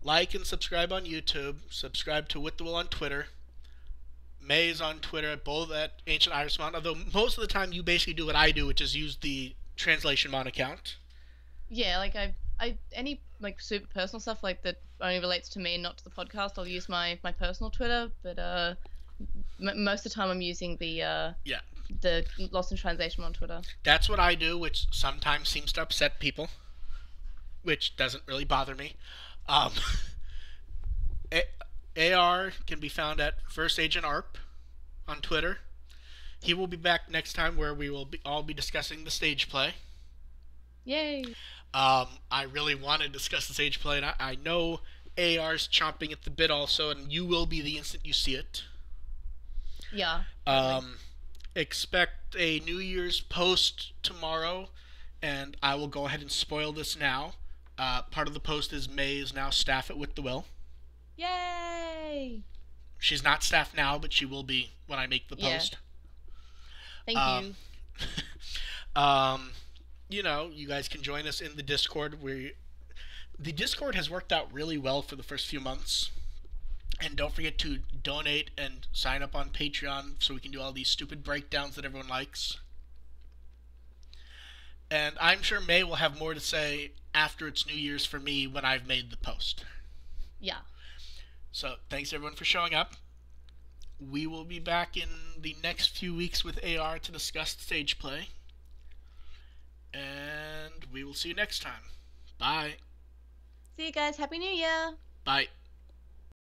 like and subscribe on YouTube, subscribe to With the Will on Twitter. May's on Twitter, both at Ancient Irishmon, although most of the time you basically do what I do, which is use the TranslationMon account. Yeah, like any like super personal stuff like that only relates to me and not to the podcast. I'll use my personal Twitter, but most of the time I'm using the Lost in Translation on Twitter. That's what I do, which sometimes seems to upset people, which doesn't really bother me. AR can be found at First Agent ARP on Twitter. He will be back next time where we will all be discussing the stage play. Yay! I really want to discuss the stage play, and I know AR's chomping at the bit also, and you will be the instant you see it. Yeah. Expect a New Year's post tomorrow, and I will go ahead and spoil this now. Part of the post is May is now staff at With the Will. Yay! She's not staff now, but she will be when I make the post. Thank you. You guys can join us in the Discord. The Discord has worked out really well for the first few months. And don't forget to donate and sign up on Patreon so we can do all these stupid breakdowns that everyone likes. And I'm sure May will have more to say after it's New Year's for me when I've made the post. Yeah. So thanks everyone for showing up. We will be back in the next few weeks with AR to discuss the stage play. And we will see you next time. Bye. See you guys. Happy New Year. Bye.